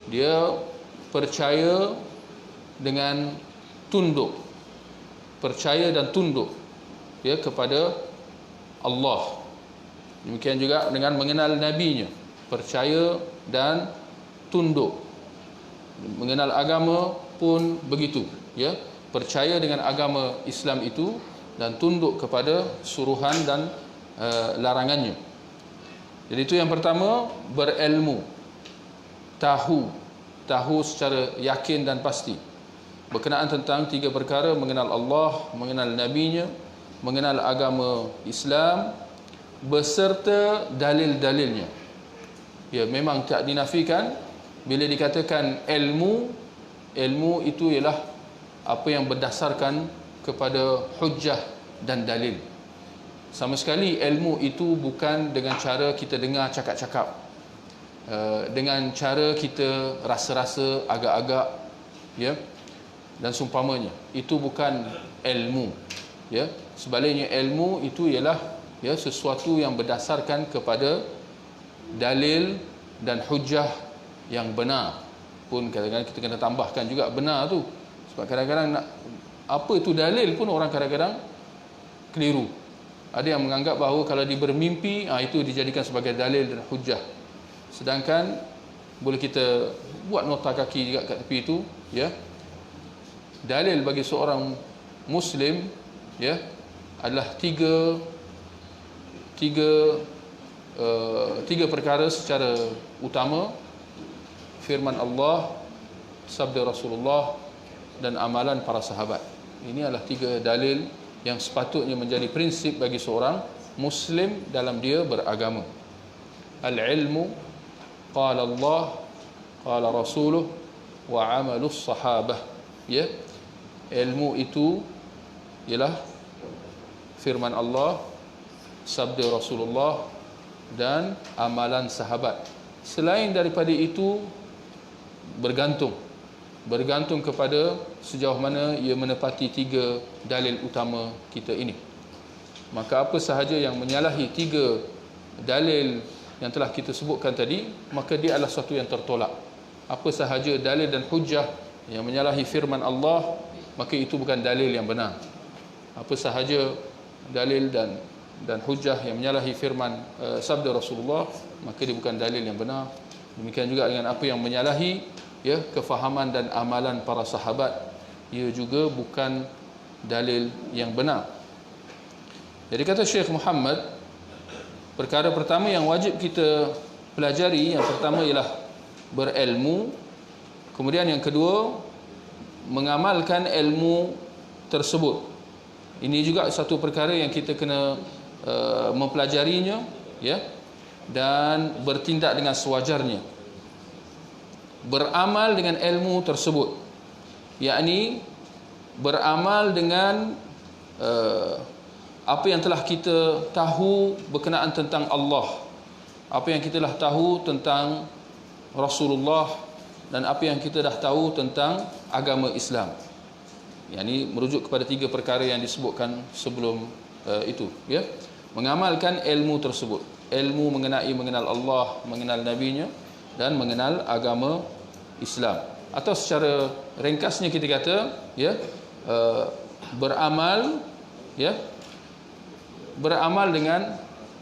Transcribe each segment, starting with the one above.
Dia percaya dengan tunduk, percaya dan tunduk ya kepada Allah. Demikian juga dengan mengenal nabinya, percaya dan tunduk. Mengenal agama pun begitu ya, percaya dengan agama Islam itu dan tunduk kepada suruhan dan larangannya. Jadi itu yang pertama, berilmu, tahu secara yakin dan pasti berkenaan tentang tiga perkara: mengenal Allah, mengenal nabinya, mengenal agama Islam beserta dalil-dalilnya. Ya, memang tak dinafikan bila dikatakan ilmu itu ialah apa yang berdasarkan kepada hujjah dan dalil. Sama sekali ilmu itu bukan dengan cara kita dengar cakap-cakap, dengan cara kita rasa-rasa agak-agak ya dan seumpamanya. Itu bukan ilmu ya. Sebaliknya ilmu itu ialah ya sesuatu yang berdasarkan kepada dalil dan hujjah yang benar. Pun kadang-kadang kita kena tambahkan juga benar tu, sebab kadang-kadang nak apa itu dalil pun orang kadang-kadang keliru. Ada yang menganggap bahawa kalau dia bermimpi, itu dijadikan sebagai dalil dan hujjah. Sedangkan boleh kita buat nota kaki juga kat tepi itu ya. Dalil bagi seorang Muslim ya adalah tiga perkara secara utama: firman Allah, sabda Rasulullah, dan amalan para sahabat. Ini adalah tiga dalil yang sepatutnya menjadi prinsip bagi seorang Muslim dalam dia beragama. Al-ilmu qala Allah qala Rasuluh wa amalus sahabah. Ya, ilmu itu ialah firman Allah, sabda Rasulullah, dan amalan sahabat. Selain daripada itu bergantung kepada sejauh mana ia menepati tiga dalil utama kita ini. Maka apa sahaja yang menyalahi tiga dalil yang telah kita sebutkan tadi, maka dia adalah sesuatu yang tertolak. Apa sahaja dalil dan hujjah yang menyalahi firman Allah, maka itu bukan dalil yang benar. Apa sahaja dalil dan hujjah yang menyalahi firman sabda Rasulullah, maka dia bukan dalil yang benar. Demikian juga dengan apa yang menyalahi ya kefahaman dan amalan para sahabat, ia juga bukan dalil yang benar. Jadi kata Syekh Muhammad, perkara pertama yang wajib kita pelajari, yang pertama ialah berilmu. Kemudian yang kedua, mengamalkan ilmu tersebut. Ini juga satu perkara yang kita kena mempelajarinya ya, dan bertindak dengan sewajarnya. Beramal dengan ilmu tersebut, yakni beramal dengan apa yang telah kita tahu berkenaan tentang Allah, apa yang kita dah tahu tentang Rasulullah, dan apa yang kita dah tahu tentang agama Islam. Yakni merujuk kepada tiga perkara yang disebutkan sebelum itu ya. Mengamalkan ilmu tersebut, ilmu mengenal Allah, mengenal nabinya, dan mengenal agama Islam. Atau secara ringkasnya kita kata ya, beramal ya, beramal dengan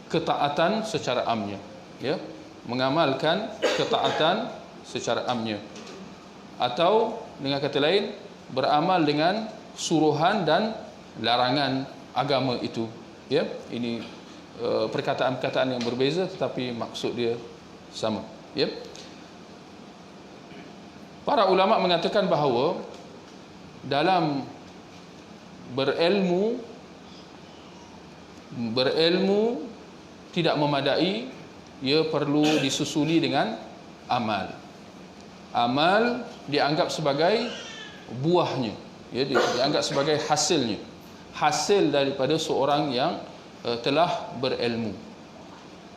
ketaatan secara amnya ya, mengamalkan ketaatan secara amnya. Atau dengan kata lain, beramal dengan suruhan dan larangan agama itu ya. Ini perkataan-perkataan yang berbeza tetapi maksud dia sama ya. Para ulama mengatakan bahawa dalam berilmu tidak memadai, ia perlu disusuli dengan amal. Amal dianggap sebagai buahnya ya, dianggap sebagai hasilnya, hasil daripada seorang yang telah berilmu.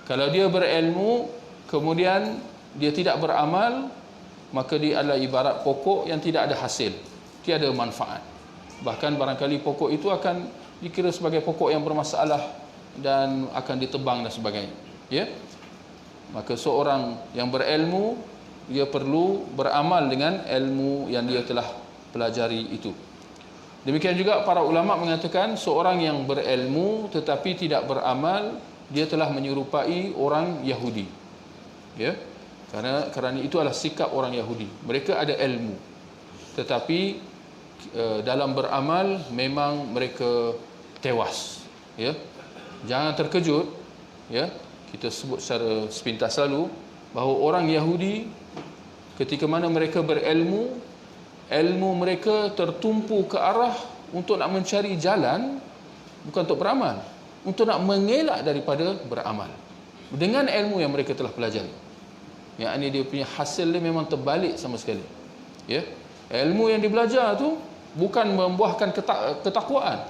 Kalau dia berilmu kemudian dia tidak beramal, maka dia adalah ibarat pokok yang tidak ada hasil, tiada manfaat. Bahkan barangkali pokok itu akan dikira sebagai pokok yang bermasalah dan akan ditebang dan sebagainya ya. Maka seorang yang berilmu dia perlu beramal dengan ilmu yang dia telah pelajari itu. Demikian juga para ulama mengatakan seorang yang berilmu tetapi tidak beramal, dia telah menyerupai orang Yahudi. Ya. Kerana itu adalah sikap orang Yahudi. Mereka ada ilmu tetapi dalam beramal memang mereka tewas. Ya. Jangan terkejut, ya. Kita sebut secara sepintas lalu bahawa orang Yahudi ketika mana mereka berilmu, ilmu mereka tertumpu ke arah untuk nak mencari jalan, bukan untuk beramal, untuk nak mengelak daripada beramal dengan ilmu yang mereka telah pelajari. Yang ini dia punya hasil dia memang terbalik sama sekali. Ya, ilmu yang dibelajar tu bukan membuahkan ketakwaan,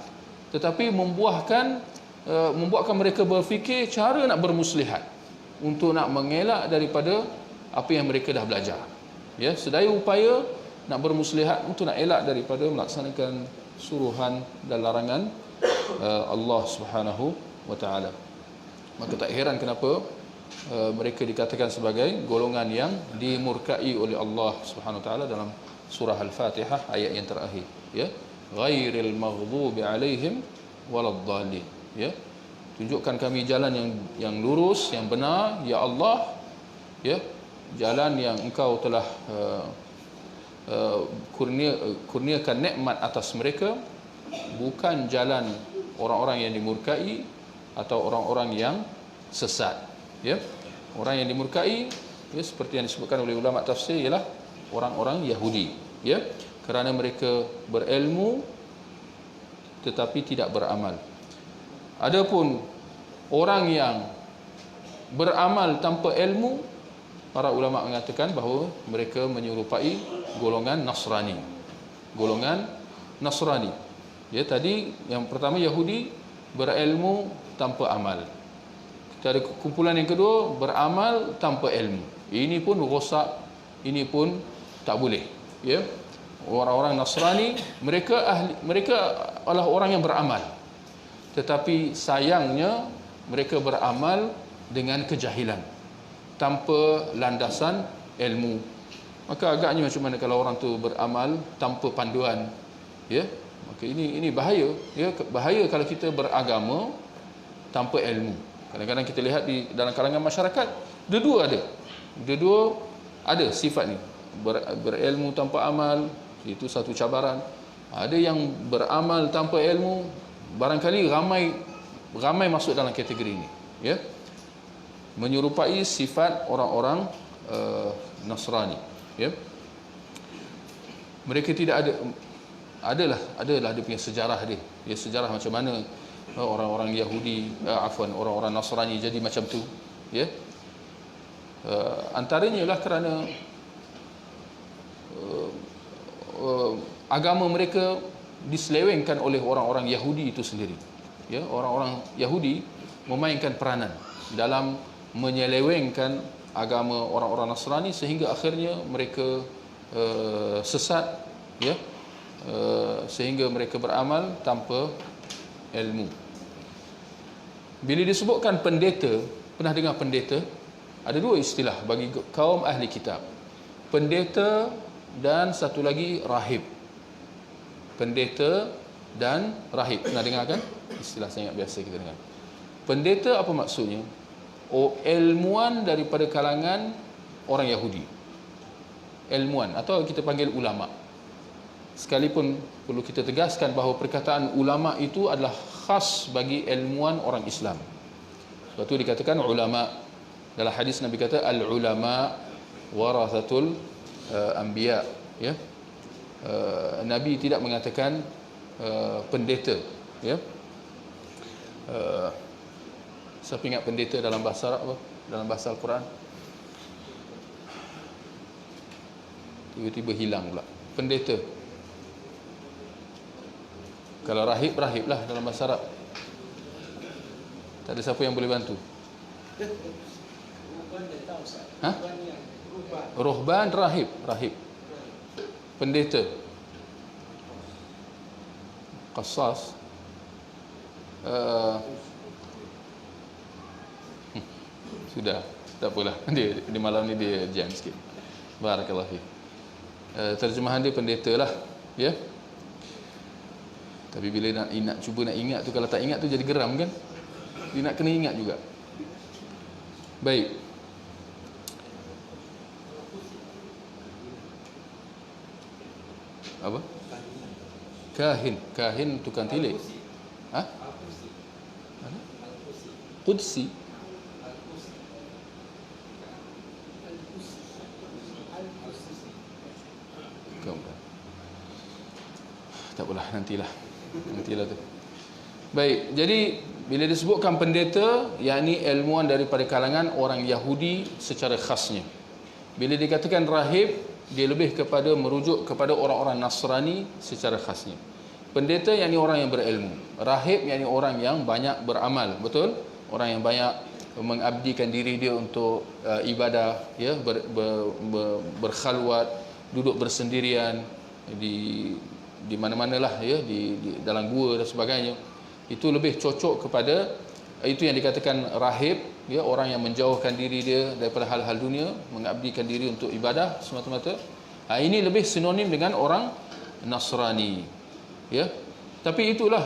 tetapi membuahkan membuatkan mereka berfikir cara nak bermuslihat, untuk nak mengelak daripada apa yang mereka dah belajar. Ya, sedaya upaya nak bermuslihat untuk nak elak daripada melaksanakan suruhan dan larangan Allah Subhanahu wa taala. Maka tak heran kenapa mereka dikatakan sebagai golongan yang dimurkai oleh Allah Subhanahu wa taala dalam surah Al-Fatihah ayat yang terakhir, ya, ghairil maghdubi alaihim waladdallin. Ya, tunjukkan kami jalan yang lurus, yang benar, ya Allah, ya, jalan yang engkau telah kurniakan nikmat atas mereka, bukan jalan orang-orang yang dimurkai atau orang-orang yang sesat. Ya, orang yang dimurkai, ya, seperti yang disebutkan oleh ulama tafsir, ialah orang-orang Yahudi, ya, kerana mereka berilmu tetapi tidak beramal. Adapun orang yang beramal tanpa ilmu, para ulama mengatakan bahawa mereka menyerupai golongan Nasrani. Golongan Nasrani. Ya, tadi yang pertama Yahudi berilmu tanpa amal. Kita ada kumpulan yang kedua beramal tanpa ilmu. Ini pun rosak, ini pun tak boleh. Ya. Orang-orang Nasrani mereka adalah orang yang beramal. Tetapi sayangnya mereka beramal dengan kejahilan, tanpa landasan ilmu. Maka agaknya macam mana kalau orang tu beramal tanpa panduan, ya? Maka ini bahaya, ya. Bahaya kalau kita beragama tanpa ilmu. Kadang-kadang kita lihat di dalam kalangan masyarakat, dua-dua ada sifat ni. Berilmu tanpa amal, itu satu cabaran. Ada yang beramal tanpa ilmu, barangkali ramai masuk dalam kategori ini, ya, menyerupai sifat orang-orang Nasrani, ya. Mereka tidak adalah dia punya sejarah dia, ya, sejarah macam mana orang-orang Yahudi, orang-orang Nasrani jadi macam tu, ya. Antaranya ialah kerana agama mereka diselewengkan oleh orang-orang Yahudi itu sendiri. Ya, orang-orang Yahudi memainkan peranan dalam menyelewengkan agama orang-orang Nasrani sehingga akhirnya mereka sesat, ya, sehingga mereka beramal tanpa ilmu. Bila disebutkan pendeta, pernah dengar pendeta? Ada dua istilah bagi kaum ahli kitab. Pendeta dan satu lagi rahib. Pendeta dan rahib. Pernah dengar kan? Istilah sangat biasa kita dengar. Pendeta apa maksudnya? Ilmuwan daripada kalangan orang Yahudi. Ilmuwan atau kita panggil ulama. Sekalipun perlu kita tegaskan bahawa perkataan ulama itu adalah khas bagi ilmuwan orang Islam. Sebab itu dikatakan ulama. Dalam hadis Nabi kata al-ulama warathatul anbiya, ya. Nabi tidak mengatakan pendeta, ya. Siapa ingat pendeta dalam bahasa Arab apa? Dalam bahasa Al-Quran? Tiba-tiba hilang pula. Pendeta. Kalau rahib, rahib lah dalam bahasa Arab. Tak ada siapa yang boleh bantu. Ha? Ruhban, rahib, rahib. Pendeta. Qassas. Sudah, tak apalah. Dia malam ni dia jam sikit. Barakallahu fiik. Terjemahan dia pendeta lah, ya. Tapi bila nak cuba nak ingat tu, kalau tak ingat tu jadi geram kan. Dia nak kena ingat juga. Baik. Apa? Kahin tukang tilik. Ha? Qudsi. Tak apalah, nantilah tu. Baik, jadi bila disebutkan pendeta, yakni ilmuwan daripada kalangan orang Yahudi secara khasnya. Bila dikatakan rahib, dia lebih kepada merujuk kepada orang-orang Nasrani secara khasnya. Pendeta yakni orang yang berilmu. Rahib yakni orang yang banyak beramal, betul? Orang yang banyak mengabdikan diri dia untuk ibadah, ya, berkhalwat, duduk bersendirian di mana-manalah, ya, di dalam gua dan sebagainya. Itu lebih cocok kepada itu yang dikatakan rahib, ya, orang yang menjauhkan diri dia daripada hal-hal dunia, mengabdikan diri untuk ibadah semata-mata. Ini lebih sinonim dengan orang Nasrani, ya. Tapi itulah,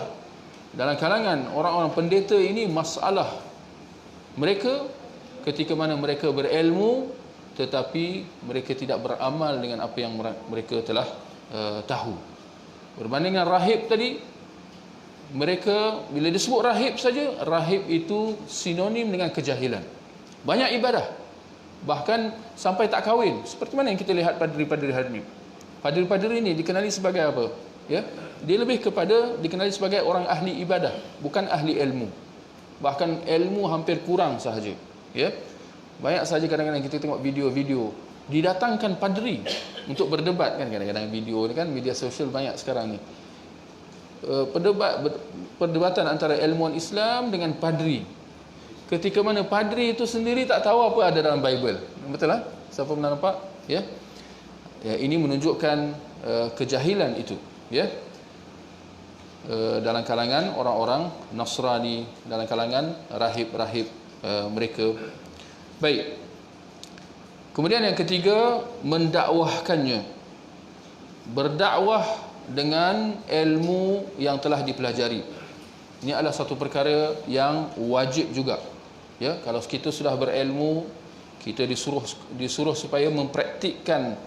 dalam kalangan orang-orang pendeta ini masalah mereka ketika mana mereka berilmu tetapi mereka tidak beramal dengan apa yang mereka telah tahu. Berbanding dengan rahib tadi, mereka bila disebut rahib saja, rahib itu sinonim dengan kejahilan. Banyak ibadah, bahkan sampai tak kahwin. Seperti mana yang kita lihat padri-padri hari ini. Padri-padri ini dikenali sebagai apa? Ya, dia lebih kepada dikenali sebagai orang ahli ibadah, bukan ahli ilmu. Bahkan ilmu hampir kurang sahaja. Ya, banyak sahaja kadang-kadang kita tengok video-video didatangkan padri untuk berdebat kan, kadang-kadang video ni kan, media sosial banyak sekarang ni. Perdebatan antara ilmuwan Islam dengan padri. Ketika mana padri itu sendiri tak tahu apa ada dalam Bible. Betul lah? Siapa pernah nampak? Ya. Ini menunjukkan kejahilan itu, ya. Dalam kalangan orang-orang Nasrani, dalam kalangan rahib-rahib mereka. Baik. Kemudian yang ketiga, mendakwahkannya. Berdakwah dengan ilmu yang telah dipelajari. Ini adalah satu perkara yang wajib juga. Ya, kalau kita sudah berilmu, kita disuruh supaya mempraktikkan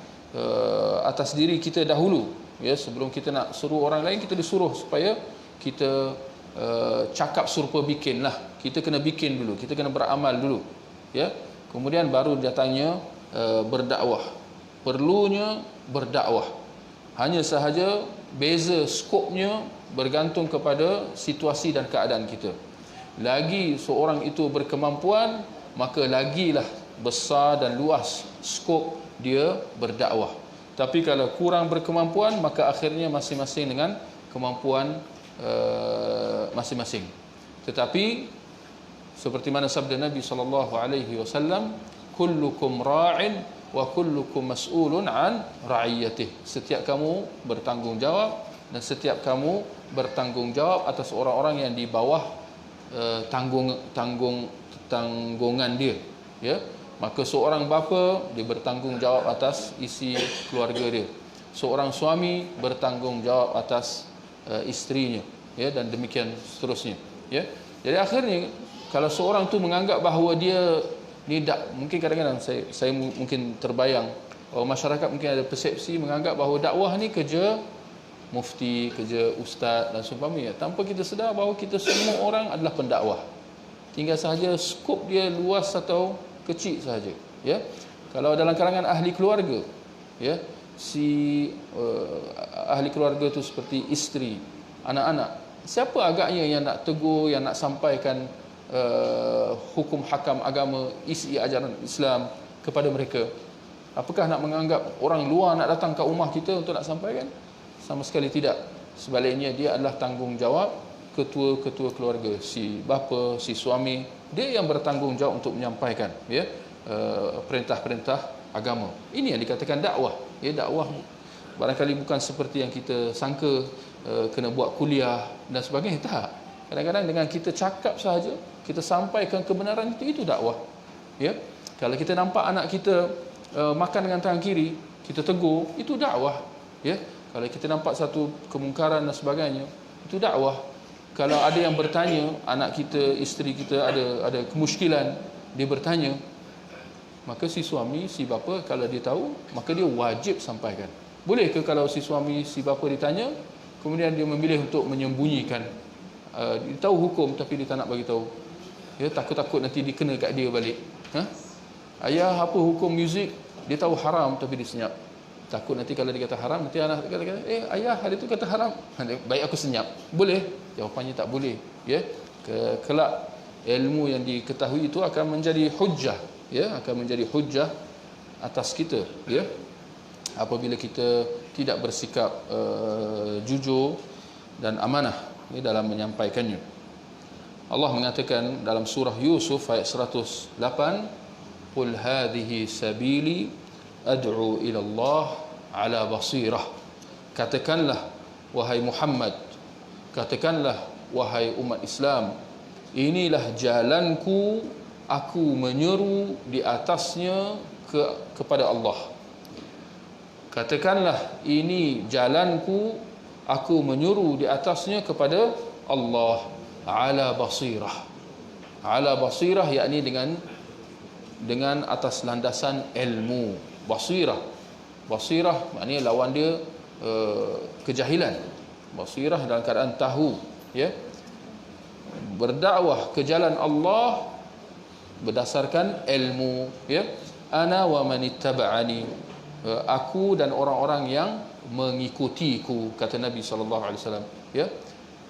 atas diri kita dahulu. Ya, sebelum kita nak suruh orang lain, kita disuruh supaya kita cakap serupa bikinlah. Kita kena bikin dulu, kita kena beramal dulu. Ya, kemudian baru datangnya berdakwah. Perlunya berdakwah. Hanya sahaja beza skopnya bergantung kepada situasi dan keadaan kita. Lagi seorang itu berkemampuan, maka lagilah besar dan luas skop dia berdakwah. Tapi kalau kurang berkemampuan, maka akhirnya masing-masing dengan kemampuan masing-masing. Tetapi seperti mana sabda Nabi SAW, kullukum ra'in wa kullukum mas'ulun an ra'iyatih. Setiap kamu bertanggungjawab dan setiap kamu bertanggungjawab atas orang-orang yang di bawah tanggungan dia, ya. Maka seorang bapa dia bertanggungjawab atas isi keluarga dia. Seorang suami bertanggungjawab atas isterinya, ya, dan demikian seterusnya, ya. Jadi akhirnya kalau seorang tu menganggap bahawa dia ni mungkin kadang-kadang saya mungkin terbayang masyarakat mungkin ada persepsi menganggap bahawa dakwah ni kerja mufti, kerja ustaz dan seumpamanya, tanpa kita sedar bahawa kita semua orang adalah pendakwah. Tinggal sahaja skop dia luas atau kecil sahaja, ya. Kalau dalam kalangan ahli keluarga, ya, ahli keluarga tu seperti isteri, anak-anak, siapa agaknya yang nak tegur, yang nak sampaikan hukum hakam agama, isi ajaran Islam kepada mereka? Apakah nak menganggap orang luar nak datang ke rumah kita untuk nak sampaikan? Sama sekali tidak. Sebaliknya dia adalah tanggungjawab ketua-ketua keluarga, si bapa, si suami, dia yang bertanggungjawab untuk menyampaikan, ya, perintah-perintah agama. Ini yang dikatakan dakwah. Ya, dakwah barangkali bukan seperti yang kita sangka, kena buat kuliah dan sebagainya. Tak. Kadang-kadang dengan kita cakap sahaja, kita sampaikan kebenaran itu dakwah. Ya. Kalau kita nampak anak kita makan dengan tangan kiri, kita tegur, itu dakwah, ya. Kalau kita nampak satu kemungkaran dan sebagainya, itu dakwah. Kalau ada yang bertanya, anak kita, isteri kita ada kemusykilan, dia bertanya, maka si suami, si bapa kalau dia tahu, maka dia wajib sampaikan. Boleh ke kalau si suami, si bapa ditanya, kemudian dia memilih untuk menyembunyikan? Dia tahu hukum tapi dia tak nak bagi tahu. Ya, takut-takut nanti dikena kat dia balik. Ayah, apa hukum muzik? Dia tahu haram tapi dia senyap. Takut nanti kalau dia kata haram, nanti anak kata, ayah hari tu kata haram, baik aku senyap. Boleh? Jawapannya tak boleh. Ya, kelak ilmu yang diketahui itu akan menjadi hujjah, ya, akan menjadi hujjah atas kita, ya, apabila kita tidak bersikap jujur dan amanah, ya, dalam menyampaikannya. Allah mengatakan dalam surah Yusuf ayat 108, qul hadhihi sabili ad'u ila Allah ala basirah. Katakanlah wahai Muhammad, katakanlah wahai umat Islam, inilah jalanku, aku menyeru di atasnya kepada Allah. Katakanlah ini jalanku, aku menyeru di atasnya kepada Allah ala basirah. Ala basirah yakni dengan atas landasan ilmu. Basirah maknanya lawan dia kejahilan. Basirah dalam keadaan tahu, ya. Berdakwah ke jalan Allah berdasarkan ilmu, ya. Ana wa manittaba'ani, aku dan orang-orang yang mengikutiku, kata Nabi sallallahu alaihi wasallam, ya.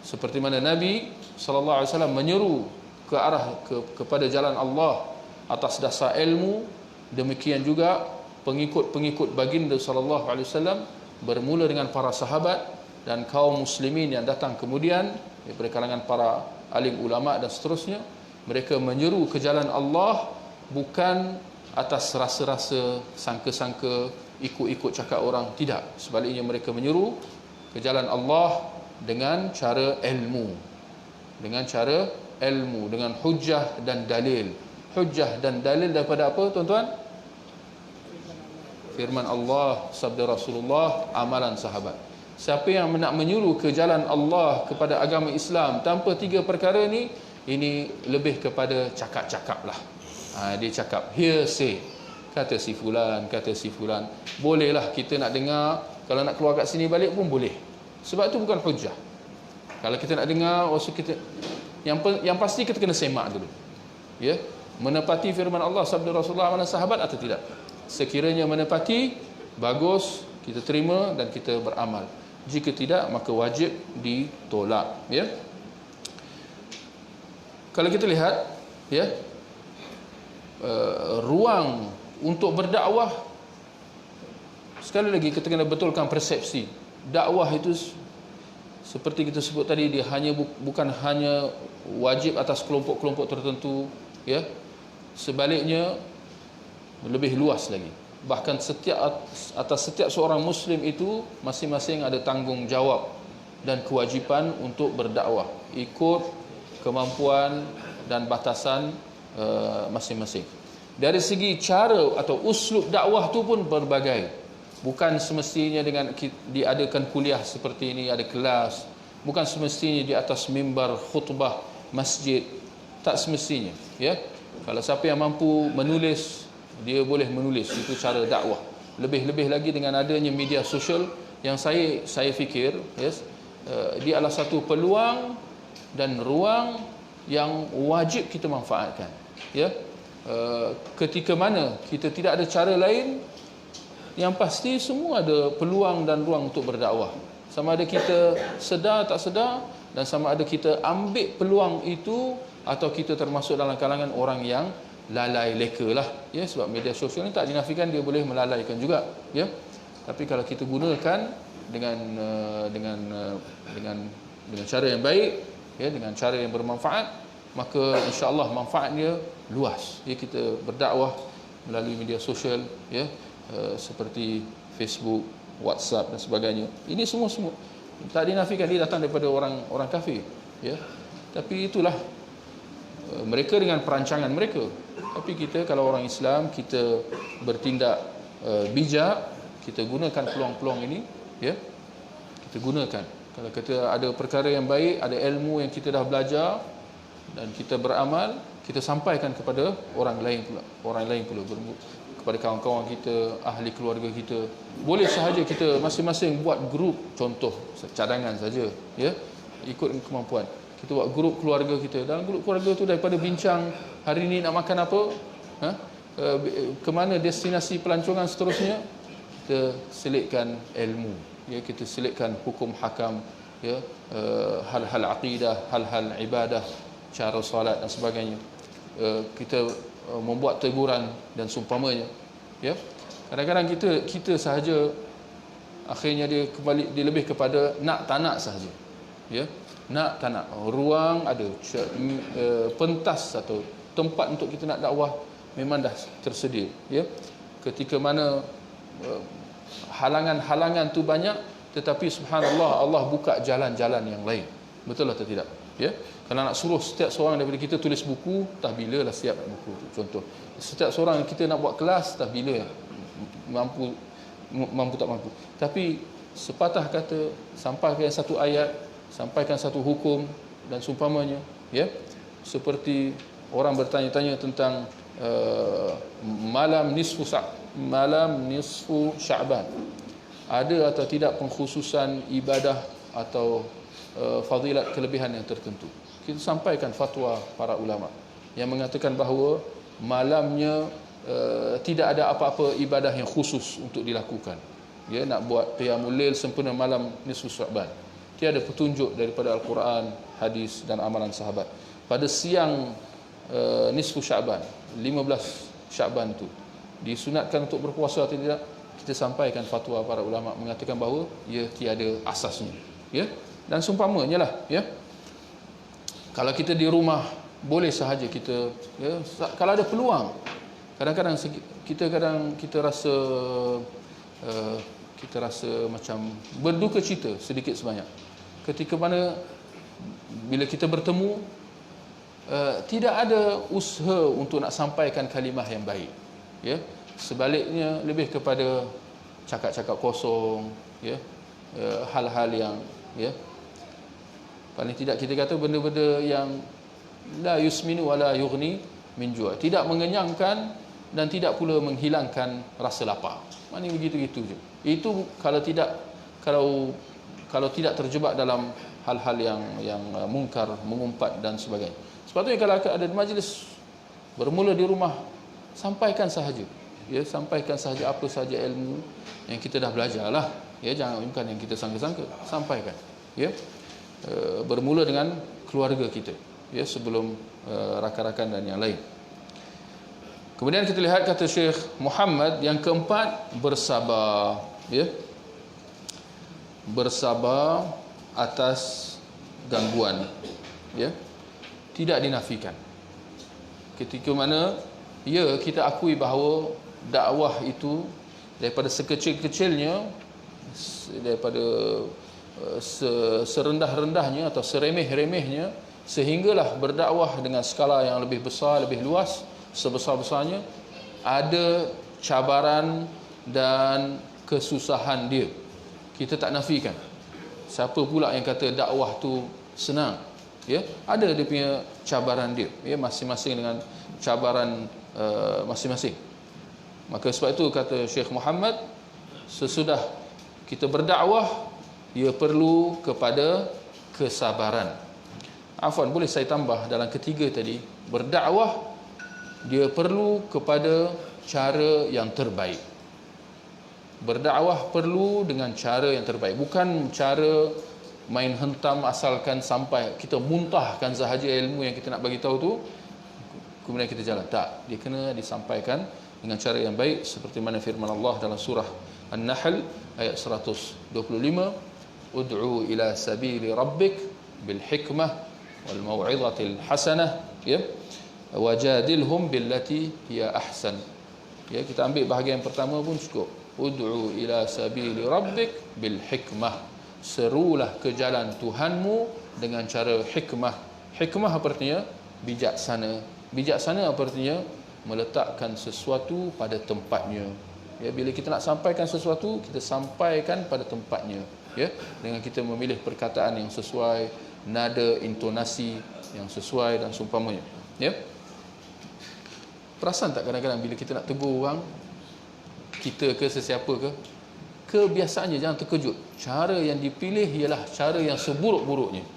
Seperti mana Nabi sallallahu alaihi wasallam menyeru ke arah kepada jalan Allah atas dasar ilmu, demikian juga pengikut-pengikut baginda sallallahu alaihi wasallam bermula dengan para sahabat dan kaum muslimin yang datang kemudian daripada kalangan para alim ulama dan seterusnya. Mereka menyeru ke jalan Allah bukan atas rasa-rasa, sangka-sangka, ikut-ikut cakap orang, tidak. Sebaliknya mereka menyeru ke jalan Allah dengan cara ilmu, dengan hujjah dan dalil. Hujjah dan dalil daripada apa, tuan-tuan? Firman Allah, sabda Rasulullah, amalan sahabat. Siapa yang nak menyuruh ke jalan Allah, kepada agama Islam tanpa tiga perkara ni, ini lebih kepada cakap-cakap lah. Dia cakap hearsay, kata si fulan, kata si fulan. Bolehlah kita nak dengar, kalau nak keluar kat sini balik pun boleh. Sebab itu bukan hujjah. Kalau kita nak dengar, kita yang pasti kita kena semak dulu, ya, menepati firman Allah, sabda Rasulullah, amalan sahabat atau tidak. Sekiranya menepati, bagus, kita terima dan kita beramal. Jika tidak, maka wajib ditolak, ya. Kalau kita lihat, ya, ruang untuk berdakwah, sekali lagi kita kena betulkan persepsi. Dakwah itu seperti kita sebut tadi, dia bukan hanya wajib atas kelompok-kelompok tertentu, ya. Sebaliknya lebih luas lagi. Bahkan atas setiap seorang muslim itu masing-masing ada tanggungjawab dan kewajipan untuk berdakwah ikut kemampuan dan batasan masing-masing. Dari segi cara atau uslub dakwah tu pun berbagai. Bukan semestinya dengan diadakan kuliah seperti ini, ada kelas. Bukan semestinya di atas mimbar khutbah masjid. Tak semestinya, ya. Kalau siapa yang mampu menulis, dia boleh menulis, itu cara dakwah. Lebih-lebih lagi dengan adanya media sosial yang saya fikir, yes, dia adalah satu peluang dan ruang yang wajib kita manfaatkan, ya. Ketika mana kita tidak ada cara lain, yang pasti semua ada peluang dan ruang untuk berdakwah. Sama ada kita sedar tak sedar, dan sama ada kita ambil peluang itu atau kita termasuk dalam kalangan orang yang lalai leka lah, ya. Sebab media sosial ni tak dinafikan dia boleh melalaikan juga, ya. Tapi kalau kita gunakan dengan cara yang baik, ya, dengan cara yang bermanfaat, maka insya-Allah manfaatnya luas, ya. Kita berdakwah melalui media sosial, ya, seperti Facebook, WhatsApp dan sebagainya. Ini semua tak dinafikan dia datang daripada orang kafir, ya. Tapi itulah mereka dengan perancangan mereka, Tapi kita kalau orang Islam, kita bertindak bijak, kita gunakan peluang-peluang ini, ya. Kita gunakan. Kalau kita ada perkara yang baik, ada ilmu yang kita dah belajar dan kita beramal, kita sampaikan kepada orang lain pula, kepada kawan-kawan kita, ahli keluarga kita. Boleh sahaja kita masing-masing buat grup, contoh cadangan saja, ya, ikut kemampuan. Kita buat grup keluarga kita. Dalam grup keluarga tu, daripada bincang hari ni nak makan apa, ke mana destinasi pelancongan seterusnya, kita selitkan ilmu, ya, kita selitkan hukum hakam, ya, hal-hal akidah, hal-hal ibadah, cara solat dan sebagainya. Kita membuat teguran dan seumpamanya, ya. Kadang-kadang kita sahaja akhirnya dia lebih kepada nak tak nak sahaja, ya. Nak tak nak, ruang ada, pentas atau tempat untuk kita nak dakwah memang dah tersedia, ya. Ketika mana halangan-halangan tu banyak, tetapi subhanallah, Allah buka jalan-jalan yang lain. Betul atau tidak, ya? Kalau nak suruh setiap seorang daripada kita tulis buku, tak bila lah siap buku tu, contoh. Setiap seorang kita nak buat kelas, tak bila mampu tak mampu. Tapi sepatah kata, sampaikan satu ayat, sampaikan satu hukum dan seumpamanya, ya. Seperti orang bertanya-tanya tentang malam nisfu Sya'ban, ada atau tidak pengkhususan ibadah atau fadilat kelebihan yang tertentu. Kita sampaikan fatwa para ulama yang mengatakan bahawa malamnya tidak ada apa-apa ibadah yang khusus untuk dilakukan, ya. Nak buat qiyamul lail sempena malam nisfu Sya'ban, tiada petunjuk daripada Al-Quran, hadis dan amalan sahabat. Pada siang nisfu Sya'ban, 15 Sya'ban tu disunatkan untuk berpuasa atau tidak, kita sampaikan fatwa para ulama mengatakan bahawa ia tiada asasnya, ya. Dan seumpamanya lah, ya. Kalau kita di rumah, boleh sahaja kita, ya, kalau ada peluang. Kadang-kadang kita rasa macam berduka cita sedikit sebanyak ketika mana bila kita bertemu, tidak ada usaha untuk nak sampaikan kalimah yang baik, ya. Sebaliknya lebih kepada cakap-cakap kosong, ya, hal-hal yang, ya, paling tidak kita kata benda-benda yang la yusminu wala yughni min ju', tidak mengenyangkan dan tidak pula menghilangkan rasa lapar. Maknanya begitu-gitu je. Itu kalau tidak terjebak dalam hal-hal yang mungkar, mengumpat dan sebagainya. Sepatutnya kalau ada majlis bermula di rumah, sampaikan sahaja, ya, sampaikan sahaja apa sahaja ilmu yang kita dah belajar lah, ya, jangan bukan yang kita sangka-sangka, sampaikan, ya. Bermula dengan keluarga kita, ya, sebelum rakan-rakan dan yang lain. Kemudian kita lihat kata Syekh Muhammad yang keempat, bersabar, ya. Bersabar atas gangguan, ya, tidak dinafikan. Ketika mana, ya, kita akui bahawa dakwah itu daripada sekecil-kecilnya, daripada serendah-rendahnya atau seremeh-remehnya, sehinggalah berdakwah dengan skala yang lebih besar, lebih luas, sebesar-besarnya, ada cabaran dan kesusahan dia. Kita tak nafikan. Siapa pula yang kata dakwah tu senang, ya? Ada dia punya cabaran dia, ya, masing-masing dengan cabaran masing-masing. Maka sebab itu kata Syekh Muhammad, sesudah kita berdakwah, ia perlu kepada kesabaran. Afwan, boleh saya tambah dalam ketiga tadi, berdakwah dia perlu kepada cara yang terbaik. Berdakwah perlu dengan cara yang terbaik, bukan cara main hentam asalkan sampai kita muntahkan sahaja ilmu yang kita nak bagi tahu tu, kemudian kita jalan. Tak, dia kena disampaikan dengan cara yang baik, seperti mana firman Allah dalam surah An-Nahl ayat 125, ud'u ila sabili rabbik bil hikmah wal mau'izatil hasanah, ya, wajadilhum billati hiya ahsan. Ya, kita ambil bahagian pertama pun cukup. Ud'u ila sabili rabbik bil hikmah, serulah ke jalan Tuhanmu dengan cara hikmah. Hikmah apa artinya? Bijaksana. Bijaksana apa artinya? meletakkan sesuatu pada tempatnya. Ya, bila kita nak sampaikan sesuatu, kita sampaikan pada tempatnya. Ya, dengan kita memilih perkataan yang sesuai, nada, intonasi yang sesuai dan seumpamanya. Ya. Perasan tak kadang-kadang bila kita nak tegur orang, kita ke sesiapa ke, kebiasaannya jangan terkejut, cara yang dipilih ialah cara yang seburuk-buruknya.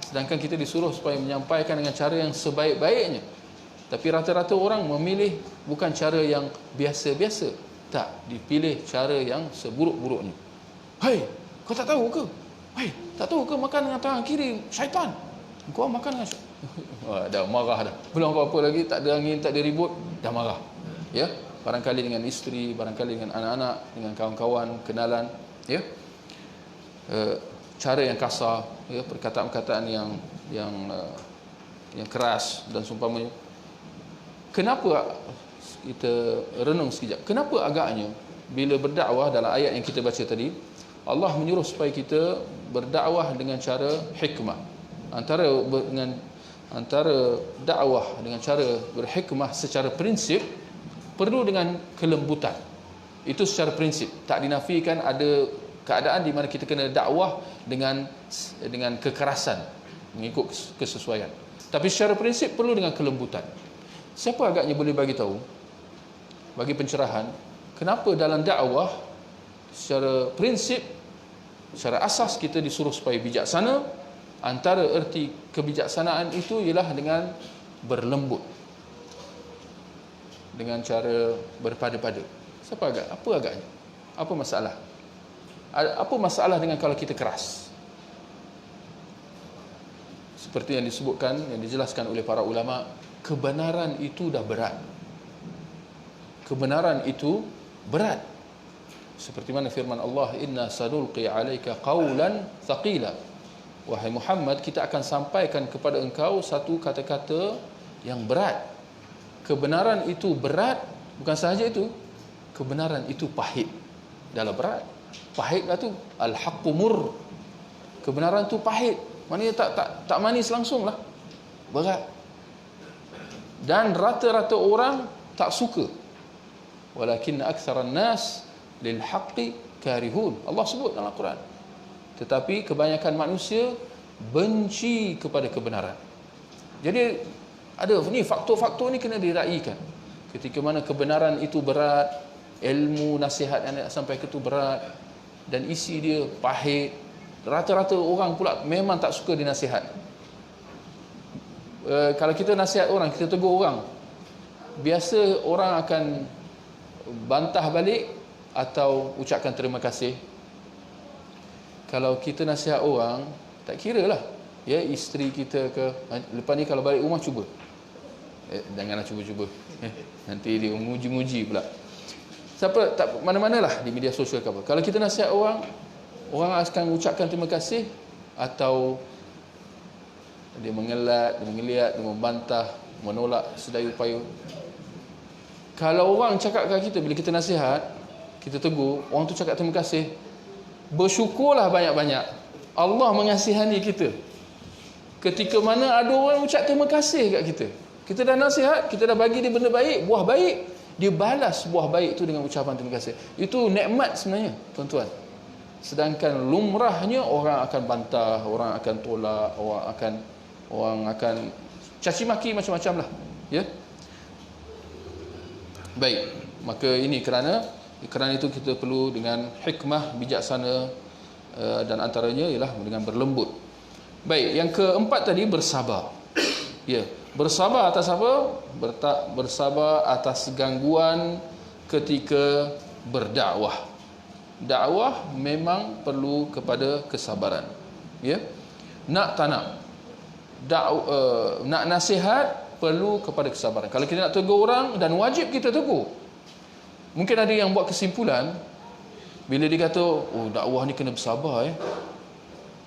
Sedangkan kita disuruh supaya menyampaikan dengan cara yang sebaik-baiknya. Tapi rata-rata orang memilih bukan cara yang biasa-biasa. Tak, dipilih cara yang seburuk-buruknya. Hai, kau tak tahu ke? Hai, tak tahu ke makan dengan tangan kiri syaitan? Kau makan dengan syaitan. Dah marah dah. Belum apa-apa lagi, tak ada angin, tak ada ribut, dah marah. Ya, barangkali dengan isteri, barangkali dengan anak-anak, dengan kawan-kawan, kenalan, ya. Cara yang kasar, ya, perkataan-perkataan yang keras dan seumpamanya. Kenapa, kita renung sekejap, kenapa agaknya bila berdakwah dalam ayat yang kita baca tadi, Allah menyuruh supaya kita berdakwah dengan cara hikmah. Antara dakwah dengan cara berhikmah secara prinsip perlu dengan kelembutan. Itu secara prinsip. Tak dinafikan ada keadaan di mana kita kena dakwah dengan kekerasan mengikut kesesuaian. Tapi secara prinsip perlu dengan kelembutan. Siapa agaknya boleh bagi tahu, bagi pencerahan, kenapa dalam dakwah secara prinsip, secara asas kita disuruh supaya bijaksana? Antara erti kebijaksanaan itu ialah dengan berlembut, dengan cara berpada-pada. Apa agaknya? Apa masalah? Apa masalah dengan kalau kita keras? Seperti yang disebutkan, yang dijelaskan oleh para ulama, kebenaran itu dah berat. Kebenaran itu berat. Seperti mana firman Allah, inna sanulqi alaika qawlan thaqila. Wahai Muhammad, kita akan sampaikan kepada engkau satu kata-kata yang berat. Kebenaran itu berat. Bukan sahaja itu, kebenaran itu pahit. Dalam berat, pahit lah tu, al-haqqu mur. Kebenaran tu pahit, maknanya tak manis langsung lah, berat. Dan rata-rata orang tak suka. Walakin aktsaran nas lil haqqi karihun. Allah sebut dalam Al-Quran. Tetapi kebanyakan manusia benci kepada kebenaran. Jadi ada ni faktor-faktor ni kena diraikan. Ketika mana kebenaran itu berat, ilmu nasihat yang nak sampai ke itu berat, dan isi dia pahit, rata-rata orang pula memang tak suka dinasihat. Kalau kita nasihat orang, kita tegur orang, biasa orang akan bantah balik atau ucapkan terima kasih. Kalau kita nasihat orang, tak kira lah, ya, isteri kita ke, lepas ni kalau balik rumah cuba, janganlah cuba-cuba, nanti dia muji-muji pula. Siapa, tak mana-manalah di media sosial ke apa, kalau kita nasihat orang, orang akan ucapkan terima kasih, atau dia mengelat, dia mengeliat, dia membantah, menolak sedaya upaya. Kalau orang cakap kat kita, bila kita nasihat, kita tegur, orang tu cakap terima kasih, bersyukurlah banyak-banyak. Allah mengasihani kita. Ketika mana ada orang ucap terima kasih kat kita, kita dah nasihat, kita dah bagi dia benda baik, buah baik, dia balas buah baik itu dengan ucapan terima kasih. Itu nikmat sebenarnya, tuan-tuan. Sedangkan lumrahnya orang akan bantah, orang akan tolak, orang akan caci maki macam-macam lah, ya. Baik, maka ini kerana itu kita perlu dengan hikmah, bijaksana, dan antaranya ialah dengan berlembut. Baik, yang keempat tadi bersabar. Ya, bersabar atas apa? Bersabar atas gangguan ketika berdakwah. Dakwah memang perlu kepada kesabaran. Ya. Nak tak nak, nak nasihat perlu kepada kesabaran. Kalau kita nak tegur orang, dan wajib kita tegur. Mungkin ada yang buat kesimpulan bila dia kata, oh, dakwah ni kena bersabar,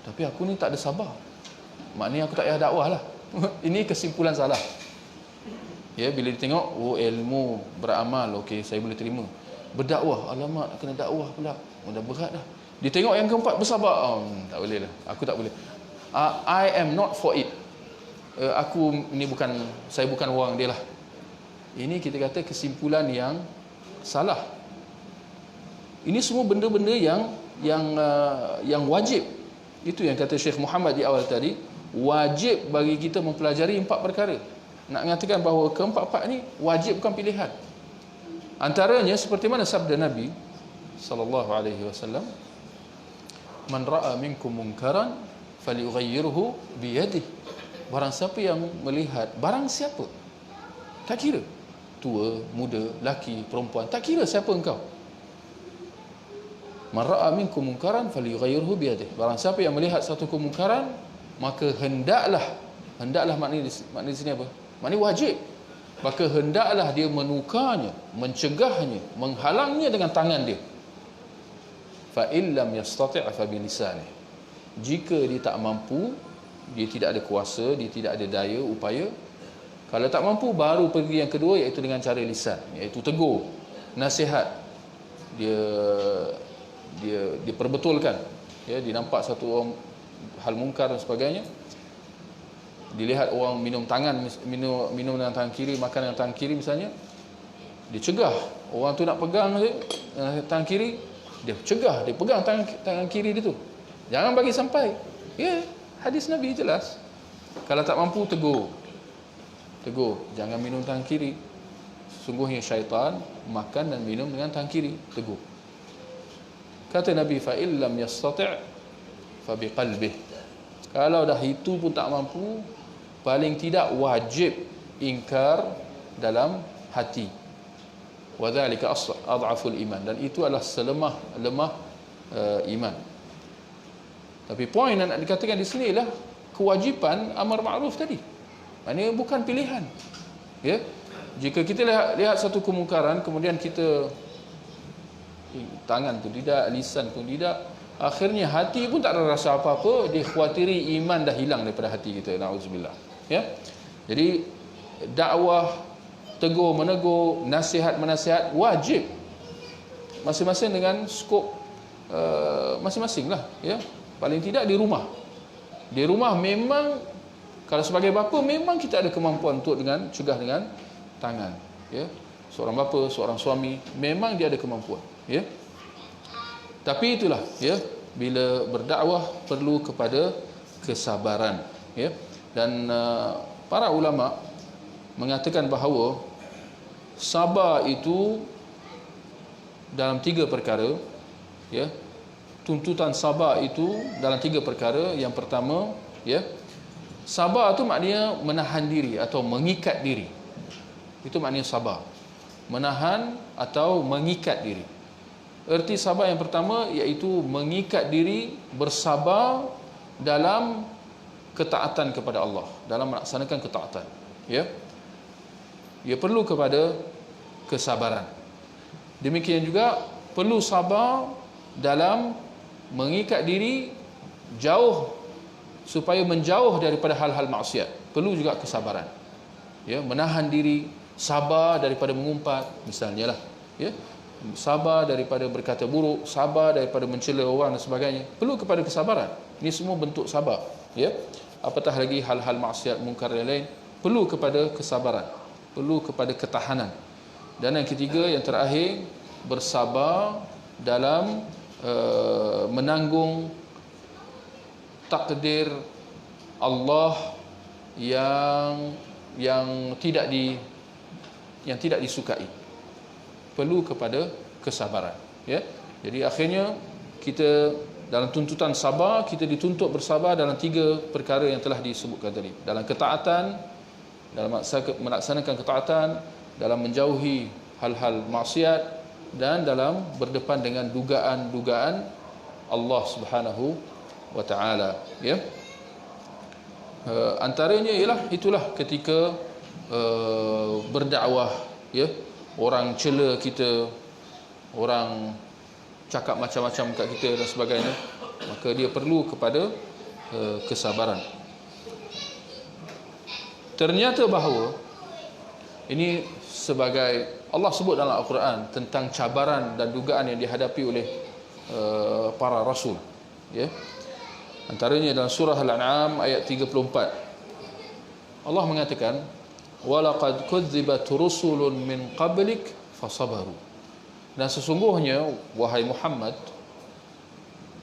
tapi aku ni tak ada sabar, maknanya aku tak payah dakwah lah. Ini kesimpulan salah. Ya, bila dia tengok, oh, ilmu beramal, okey, saya boleh terima. Berdakwah, alamak, nak kena dakwah pula, dah berat dah. Dia tengok yang keempat, bersabar, tak boleh lah, aku tak boleh. I am not for it. Saya bukan orang dia lah. Ini kita kata kesimpulan yang salah. Ini semua benda-benda yang wajib. Itu yang kata Syekh Muhammad di awal tadi, wajib bagi kita mempelajari 4 perkara. Nak mengatakan bahawa keempat-empat ni wajib, bukan pilihan. Antaranya seperti mana sabda Nabi sallallahu alaihi wasallam, man ra'a minkum munkaran falyughayyirhu biyadihi. Barang siapa yang melihat, barang siapa, tak kira tua, muda, laki, perempuan, tak kira siapa engkau. Man ra'a minkum munkaran falyughayyirhu biyadihi. Barang siapa yang melihat satu kemungkaran, maka hendaklah maknanya di sini apa? Maknanya wajib. Maka hendaklah dia menukarnya, mencegahnya, menghalangnya dengan tangan dia. Fa illam yastati' fa bilisanihi. Jika dia tak mampu, dia tidak ada kuasa, dia tidak ada daya upaya, kalau tak mampu, baru pergi yang kedua, iaitu dengan cara lisan, iaitu tegur, nasihat. Dia perbetulkan, ya, dia nampak satu orang hal mungkar dan sebagainya, dilihat orang minum dengan tangan kiri, makan dengan tangan kiri misalnya, dia cegah. Orang tu nak pegang tangan kiri, dia cegah, dia pegang tangan kiri dia tu, jangan bagi sampai. Ya, hadis Nabi jelas. Kalau tak mampu, tegur, jangan minum tangan kiri, sungguhnya syaitan makan dan minum dengan tangan kiri. Tegur. Kata Nabi, fa illam yastati' fa biqalbih. Kalau dah itu pun tak mampu, paling tidak wajib ingkar dalam hati. Wa dzalika adhaful iman, dan itu adalah selemah iman. Tapi poin yang nak dikatakan di sini ialah kewajipan amar ma'ruf tadi. Maknanya bukan pilihan. Ya. Jika kita lihat satu kemungkaran, kemudian kita tangan pun tidak, lisan pun tidak, akhirnya hati pun tak ada rasa apa-apa, dia khawatiri iman dah hilang daripada hati kita. Na'udzubillah. Ya. Jadi dakwah, tegur menegur, nasihat menasihat wajib, masing-masing dengan skop masing-masing lah, ya. Paling tidak di rumah memang, kalau sebagai bapa memang kita ada kemampuan untuk cegah dengan tangan, ya. Seorang bapa, seorang suami, memang dia ada kemampuan, ya. Tapi itulah, ya, bila berdakwah perlu kepada kesabaran, ya. Dan para ulama mengatakan bahawa sabar itu dalam 3 perkara, ya. Tuntutan sabar itu dalam 3 perkara. Yang pertama, ya, sabar itu maknanya menahan diri atau mengikat diri. Itu maknanya sabar, menahan atau mengikat diri. Erti sabar yang pertama iaitu mengikat diri, bersabar dalam ketaatan kepada Allah, dalam melaksanakan ketaatan, ya. Ia perlu kepada kesabaran. Demikian juga perlu sabar dalam mengikat diri jauh, supaya menjauh daripada hal-hal maksiat. Perlu juga kesabaran, ya, menahan diri, sabar daripada mengumpat misalnya lah, ya, sabar daripada berkata buruk, sabar daripada mencela orang dan sebagainya. Perlu kepada kesabaran. Ini semua bentuk sabar, ya. Apatah lagi hal-hal maksiat, mungkar yang lain, perlu kepada kesabaran, perlu kepada ketahanan. Dan yang ketiga, yang terakhir, bersabar dalam menanggung takdir Allah yang tidak disukai. Perlu kepada kesabaran, ya. Jadi akhirnya kita dalam tuntutan sabar, kita dituntut bersabar dalam 3 perkara yang telah disebutkan tadi. Dalam ketaatan, dalam melaksanakan ketaatan, dalam menjauhi hal-hal maksiat, dan dalam berdepan dengan dugaan-dugaan Allah Subhanahu wa taala, ya. Antaranya ialah itulah ketika berdakwah, ya, orang cela kita, orang cakap macam-macam kat kita dan sebagainya, maka dia perlu kepada kesabaran. Ternyata bahawa ini sebagai Allah sebut dalam Al-Quran tentang cabaran dan dugaan yang dihadapi oleh para rasul, ya. Antaranya dalam surah Al-An'am ayat 34, Allah mengatakan, walaqad kudzibat rusulun min qablik fasabaru. Dan sesungguhnya wahai Muhammad,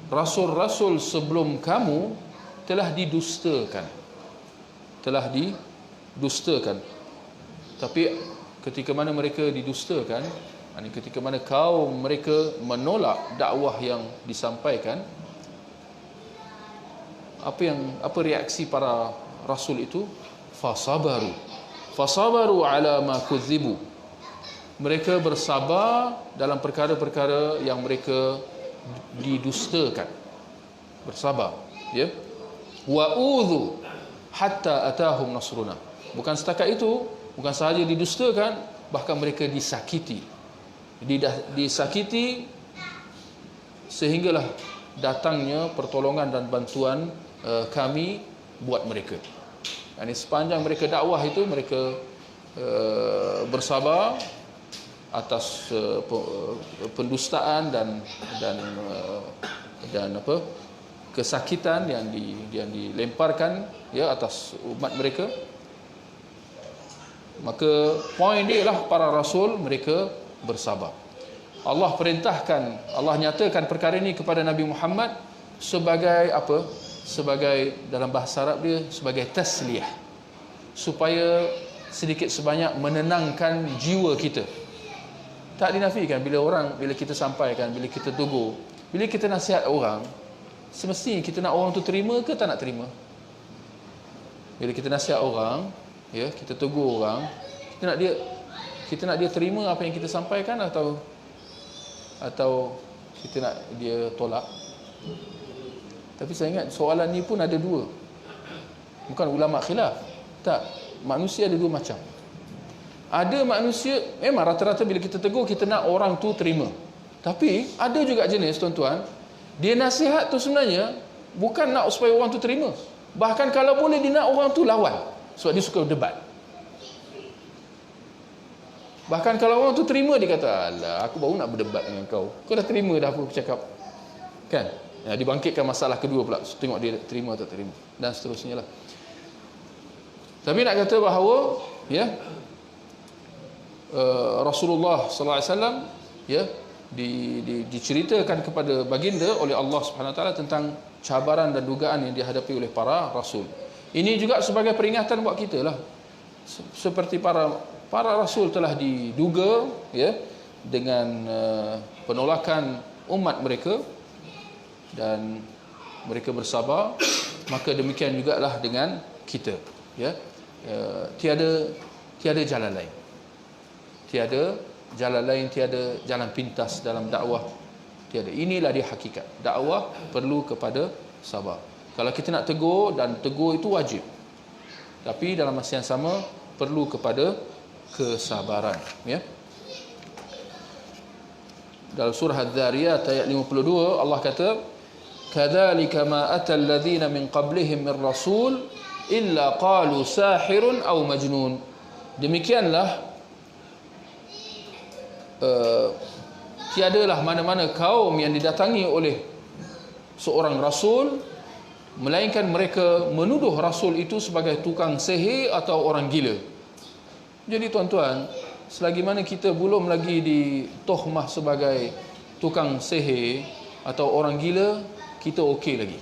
rasul-rasul sebelum kamu telah didustakan. Telah didustakan. Tapi ketika mana mereka didustakan, ketika mana kaum mereka menolak dakwah yang disampaikan, apa reaksi para rasul itu? Fasabaru ala ma kudzibu. Mereka bersabar dalam perkara-perkara yang mereka didustakan. Bersabar, ya. Wa udhu hatta atahum nasruna. Bukan setakat itu, bukan sahaja didustakan, bahkan mereka disakiti. Disakiti sehinggalah datangnya pertolongan dan bantuan kami buat mereka. Sepanjang mereka dakwah itu, mereka bersabar atas pendustaan dan kesakitan yang dilemparkan, ya, atas umat mereka. Maka poin dia lah para rasul mereka bersabar. Allah perintahkan, Allah nyatakan perkara ini kepada Nabi Muhammad sebagai apa? Sebagai, dalam bahasa Arab dia, sebagai tasliyah, supaya sedikit sebanyak menenangkan jiwa kita. Tak dinafikan bila kita sampaikan, bila kita tegur, bila kita nasihat orang, semestinya kita nak orang tu terima ke tak nak terima? Bila kita nasihat orang, ya, kita tegur orang, kita nak dia terima apa yang kita sampaikan, atau kita nak dia tolak? Tapi saya ingat soalan ni pun ada dua. Bukan ulama khilaf. Tak, manusia ada dua macam. Ada manusia memang rata-rata bila kita tegur, kita nak orang tu terima. Tapi ada juga jenis, tuan-tuan, dia nasihat tu sebenarnya bukan nak supaya orang tu terima. Bahkan kalau boleh dia nak orang tu lawan, sebab dia suka debat. Bahkan kalau orang tu terima, dia kata, alah, aku baru nak berdebat dengan kau dah terima dah apa aku cakap, kan? Dibangkitkan masalah kedua pula, tengok dia terima atau tak terima, dan seterusnya lah. Tapi nak kata bahawa, ya, Rasulullah sallallahu alaihi wasallam, ya, diceritakan kepada baginda oleh Allah Subhanahu wa taala tentang cabaran dan dugaan yang dihadapi oleh para rasul. Ini juga sebagai peringatan buat kita lah. Seperti para rasul telah diduga, ya, dengan penolakan umat mereka, dan mereka bersabar. Maka demikian jugalah dengan kita, ya. Tiada jalan lain. Tiada jalan lain, tiada jalan pintas dalam dakwah. Tiada. Inilah dia hakikat. Dakwah perlu kepada sabar. Kalau kita nak tegur, dan tegur itu wajib, tapi dalam masa yang sama perlu kepada kesabaran, ya. Dalam surah Az-Zariyat ayat 52 Allah kata, kadzalika ma atal ladzina min qablihim min rasul illa qalu sahirun aw majnun. Demikianlah tiadalah mana-mana kaum yang didatangi oleh seorang rasul, melainkan mereka menuduh rasul itu sebagai tukang sihir atau orang gila. Jadi tuan-tuan, selagi mana kita belum lagi ditohmah sebagai tukang sihir atau orang gila, kita okey lagi.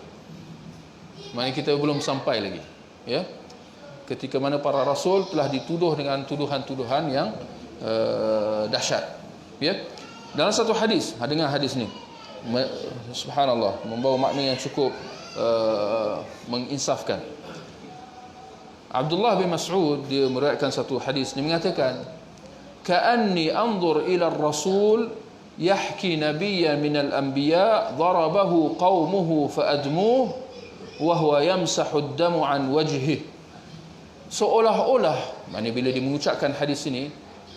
Maknanya kita belum sampai lagi, ya. Ketika mana para rasul telah dituduh dengan tuduhan-tuduhan yang dahsyat, ya. Dalam satu hadis, dengar hadis ni, subhanallah, membawa makna yang cukup menginsafkan. Abdullah bin Mas'ud, dia meriwayatkan satu hadis, dia mengatakan, ka'anni anzur ila ar-rasul yahki nabiyyan minal anbiya darabahu qaumuhu fa'admuh wa huwa yamsahu ad-damu an wajhihi. Seolah-olah, maknanya bila dia mengucapkan hadis ini,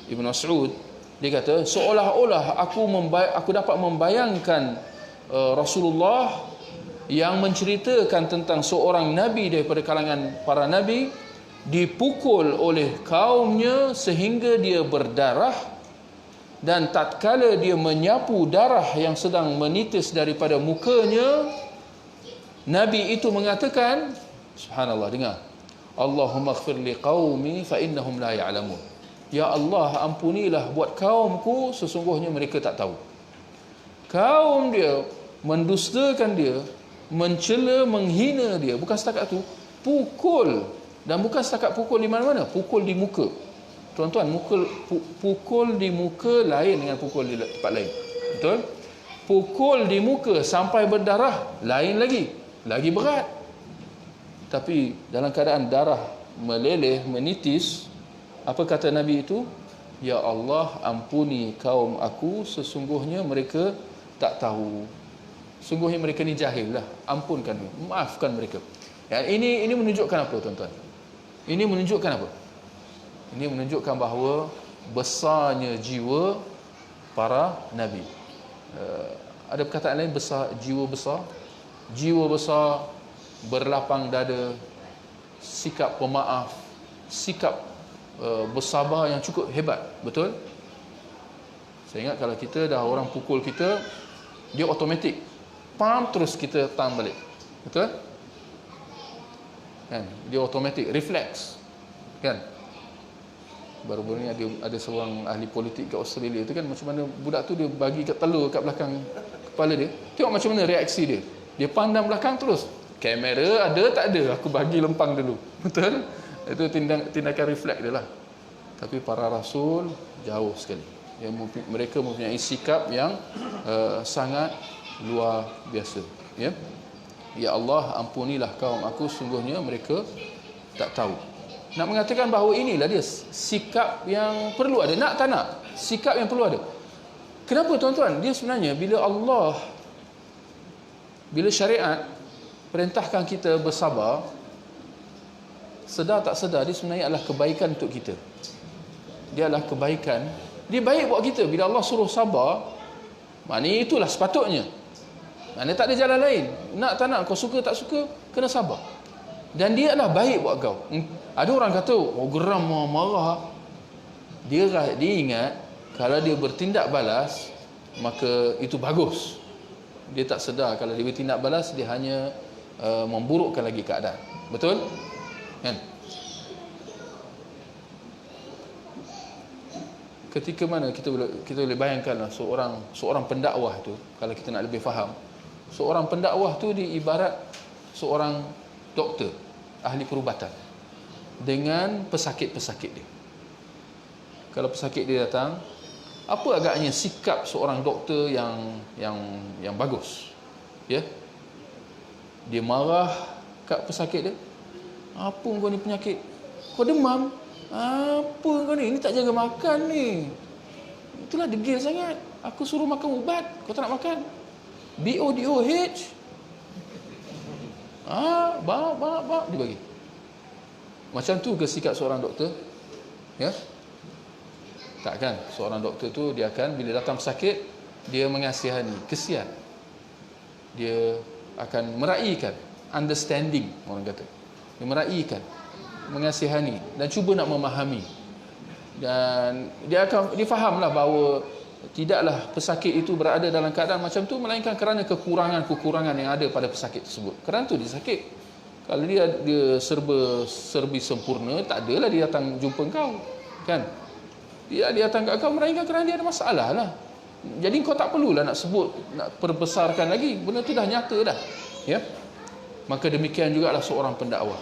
Ibn Mas'ud, dia kata, seolah-olah aku dapat membayangkan Rasulullah yang menceritakan tentang seorang nabi daripada kalangan para nabi dipukul oleh kaumnya sehingga dia berdarah, dan tatkala dia menyapu darah yang sedang menitis daripada mukanya, nabi itu mengatakan, subhanallah, dengar, Allahumma ighfir li qaumi fa innahum la ya'lamun. Ya Allah, ampunilah buat kaumku, sesungguhnya mereka tak tahu. Kaum dia mendustakan dia, mencela, menghina dia. Bukan setakat tu, pukul. Dan bukan setakat pukul di mana-mana, pukul di muka. Tuan-tuan, pukul di muka lain dengan pukul di tempat lain. Betul? Pukul di muka sampai berdarah lain lagi berat. Tapi dalam keadaan darah meleleh, menitis, apa kata Nabi itu? Ya Allah, ampuni kaum aku, sesungguhnya mereka tak tahu. Sungguhnya mereka ni jahil lah. Ampunkan, maafkan mereka. Ya, ini menunjukkan apa, tuan-tuan? Ini menunjukkan apa? Ini menunjukkan bahawa besarnya jiwa para Nabi. Ada perkataan lain, besar, jiwa besar. Jiwa besar, berlapang dada, sikap pemaaf, sikap bersabar yang cukup hebat. Betul? Saya ingat kalau kita dah orang pukul kita, dia automatik pam, terus kita tahan balik. Betul? Kan? Dia automatik, refleks. Kan? Baru-baru ni ada seorang ahli politik kat Australia tu kan, macam mana budak tu dia bagi kat telur kat belakang kepala dia. Tengok macam mana reaksi dia. Dia pandang belakang terus. Kamera ada tak ada, aku bagi lempang dulu. Betul? Itu tindakan refleks dia lah. Tapi para rasul jauh sekali. Mereka mempunyai sikap yang sangat luar biasa. Ya. Ya Allah, ampunilah kaum aku, sungguhnya mereka tak tahu. Nak mengatakan bahawa inilah dia sikap yang perlu ada. Nak tak nak, sikap yang perlu ada. Kenapa, tuan-tuan? Dia sebenarnya bila syariat perintahkan kita bersabar, sedar tak sedar, dia sebenarnya adalah kebaikan untuk kita. Dia adalah kebaikan. Dia baik buat kita. Bila Allah suruh sabar, maknanya itulah sepatutnya. Maknanya tak ada jalan lain. Nak tak nak, kau suka tak suka, kena sabar. Dan dia adalah baik buat kau. Ada orang kata, oh geram, marah. Dia ingat, kalau dia bertindak balas, maka itu bagus. Dia tak sedar kalau dia bertindak balas, dia hanya memburukkan lagi keadaan. Betul? Kan? Ketika mana kita boleh bayangkanlah seorang pendakwah tu, kalau kita nak lebih faham, seorang pendakwah tu dia ibarat seorang doktor, ahli perubatan, dengan pesakit-pesakit dia. Kalau pesakit dia datang, apa agaknya sikap seorang doktor yang bagus? Ya? Dia marah kat pesakit dia. Apa kau ni penyakit? Kau demam? Apa kau ni? Ini tak jaga makan ni. Itulah degil sangat. Aku suruh makan ubat, kau tak nak makan. BODOH. Bak dia bagi. Macam tu ke sikap seorang doktor? Ya? Takkan. Seorang doktor tu dia akan bila datang pesakit, dia mengasihani, kesian. Dia akan meraihkan, understanding orang kata. Dia meraihkan, mengasihani dan cuba nak memahami. Dan dia fahamlah bahawa tidaklah pesakit itu berada dalam keadaan macam tu melainkan kerana kekurangan-kekurangan yang ada pada pesakit tersebut. Kerana tu dia sakit. Kalau dia serba sempurna, tak adalah dia datang jumpa kau. Kan? Dia datang kat kau melainkan kerana dia ada masalah lah. Jadi kau tak perlulah nak sebut, nak perbesarkan lagi. Benda tu dah nyata dah. Ya. Maka demikian jugalah seorang pendakwah.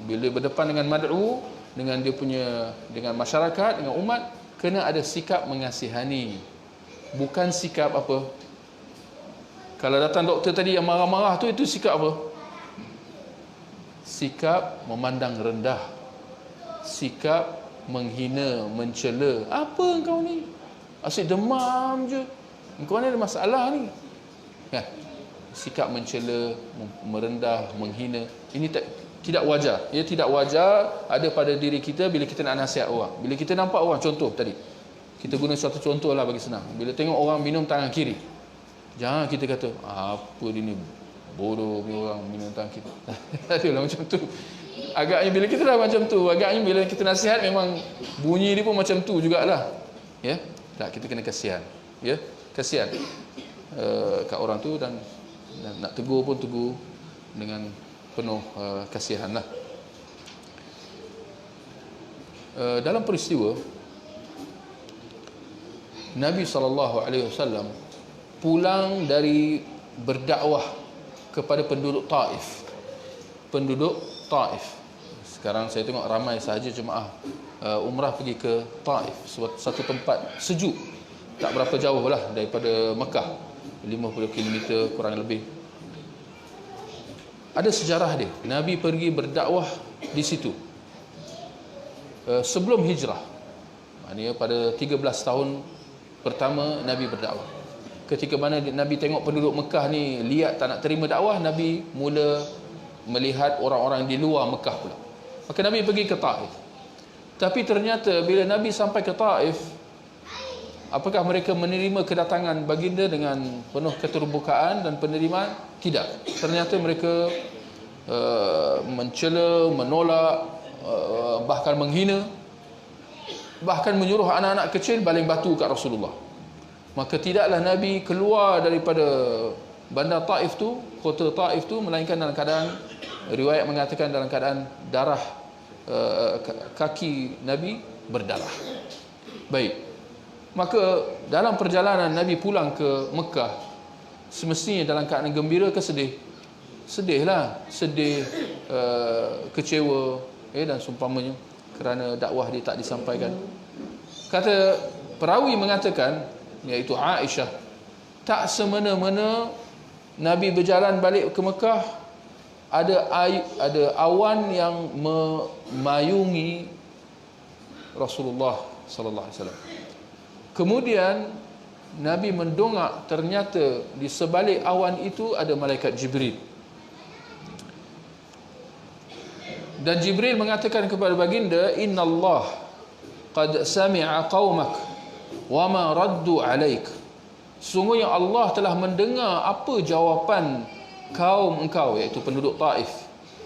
Bila berdepan dengan mad'u, dengan masyarakat, dengan umat, kena ada sikap mengasihani. Bukan sikap apa? Kalau datang doktor tadi yang marah-marah tu, itu sikap apa? Sikap memandang rendah. Sikap menghina, mencela. Apa engkau ni? Asyik demam je. Engkau ni ada masalah ni. Kan? Sikap mencela, merendah, menghina. Ini tidak wajar. Ia tidak wajar ada pada diri kita bila kita nak nasihat orang. Bila kita nampak orang, contoh tadi, kita guna suatu contoh lah bagi senang. Bila tengok orang minum tangan kiri, jangan kita kata, apa dia ni, bodoh punya orang minum tangan kiri. Adalah macam tu. Agaknya bila kita dah macam tu, agaknya bila kita nasihat memang bunyi dia pun macam tu jugalah. Ya? Tak, kita kena kasihan. Ya? Kasihan kat orang tu dan nak tegur pun tegur dengan penuh kasihan lah. dalam peristiwa Nabi SAW pulang dari berdakwah kepada penduduk Taif. Penduduk Taif. Sekarang saya tengok ramai sahaja jemaah umrah pergi ke Taif, satu tempat sejuk, tak berapa jauh lah daripada Mekah, 50 km kurang lebih. Ada sejarah dia. Nabi pergi berdakwah di situ sebelum hijrah. Maknanya pada 13 tahun pertama Nabi berdakwah. Ketika mana Nabi tengok penduduk Mekah ni lihat tak nak terima dakwah, Nabi mula melihat orang-orang di luar Mekah pula. Maka Nabi pergi ke Taif. Tapi ternyata bila Nabi sampai ke Taif, apakah mereka menerima kedatangan baginda dengan penuh keterbukaan dan penerimaan? Tidak. Ternyata mereka mencela, menolak, bahkan menghina, bahkan menyuruh anak-anak kecil baling batu kat Rasulullah. Maka tidaklah Nabi keluar daripada bandar Taif tu, kota Taif tu, melainkan dalam keadaan, riwayat mengatakan dalam keadaan darah, kaki Nabi berdarah. Baik. Maka dalam perjalanan Nabi pulang ke Mekah, semestinya dalam keadaan gembira ke sedih? Sedihlah, sedih, kecewa, dan seumpamanya, kerana dakwah dia tak disampaikan. Kata perawi mengatakan, iaitu Aisyah, tak semena-mena Nabi berjalan balik ke Mekah, ada awan yang memayungi Rasulullah sallallahu alaihi wasallam. Kemudian Nabi mendongak, ternyata di sebalik awan itu ada malaikat Jibril. Dan Jibril mengatakan kepada baginda, "Innallah qad sami'a qaumak wa ma raddu 'alaik." Sungguhnya Allah telah mendengar apa jawapan kaum engkau, iaitu penduduk Taif,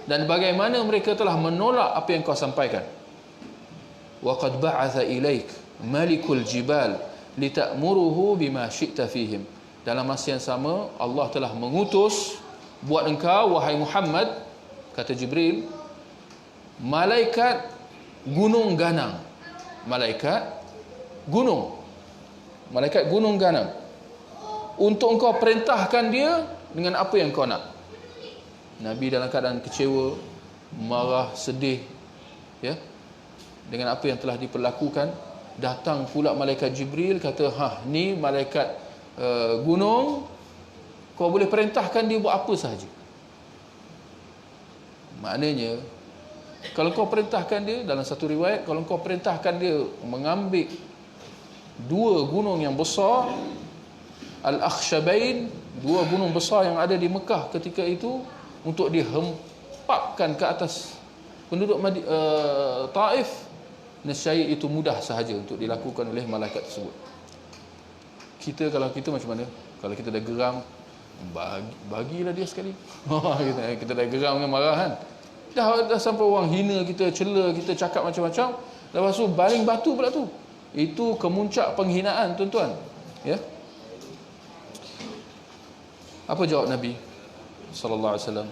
dan bagaimana mereka telah menolak apa yang kau sampaikan. Wa qad ba'atha ilaik malikul jibal lita'muruhu bima syi'ta fihim. Dalam masa yang sama Allah telah mengutus buat engkau, wahai Muhammad, kata Jibril, malaikat gunung ganang. Malaikat gunung ganang, untuk engkau perintahkan dia dengan apa yang kau nak. Nabi dalam keadaan kecewa, marah, sedih, ya, dengan apa yang telah diperlakukan. Datang pula malaikat Jibril, kata, ni malaikat gunung, kau boleh perintahkan dia buat apa sahaja. Maknanya, kalau kau perintahkan dia, dalam satu riwayat, kalau kau perintahkan dia mengambil dua gunung yang besar, Al-Akhshabain, dua gunung besar yang ada di Mekah ketika itu, untuk dihempapkan ke atas penduduk Taif, nescaya itu mudah sahaja untuk dilakukan oleh malaikat tersebut. Kalau kita macam mana? Kalau kita dah geram, bagilah dia sekali. Kita dah geram dengan marahan, dah sampai orang hina kita, cela kita, cakap macam-macam, lepas tu baling batu pula tu. Itu kemuncak penghinaan, tuan-tuan, ya. Apa jawab Nabi sallallahu alaihi wasallam?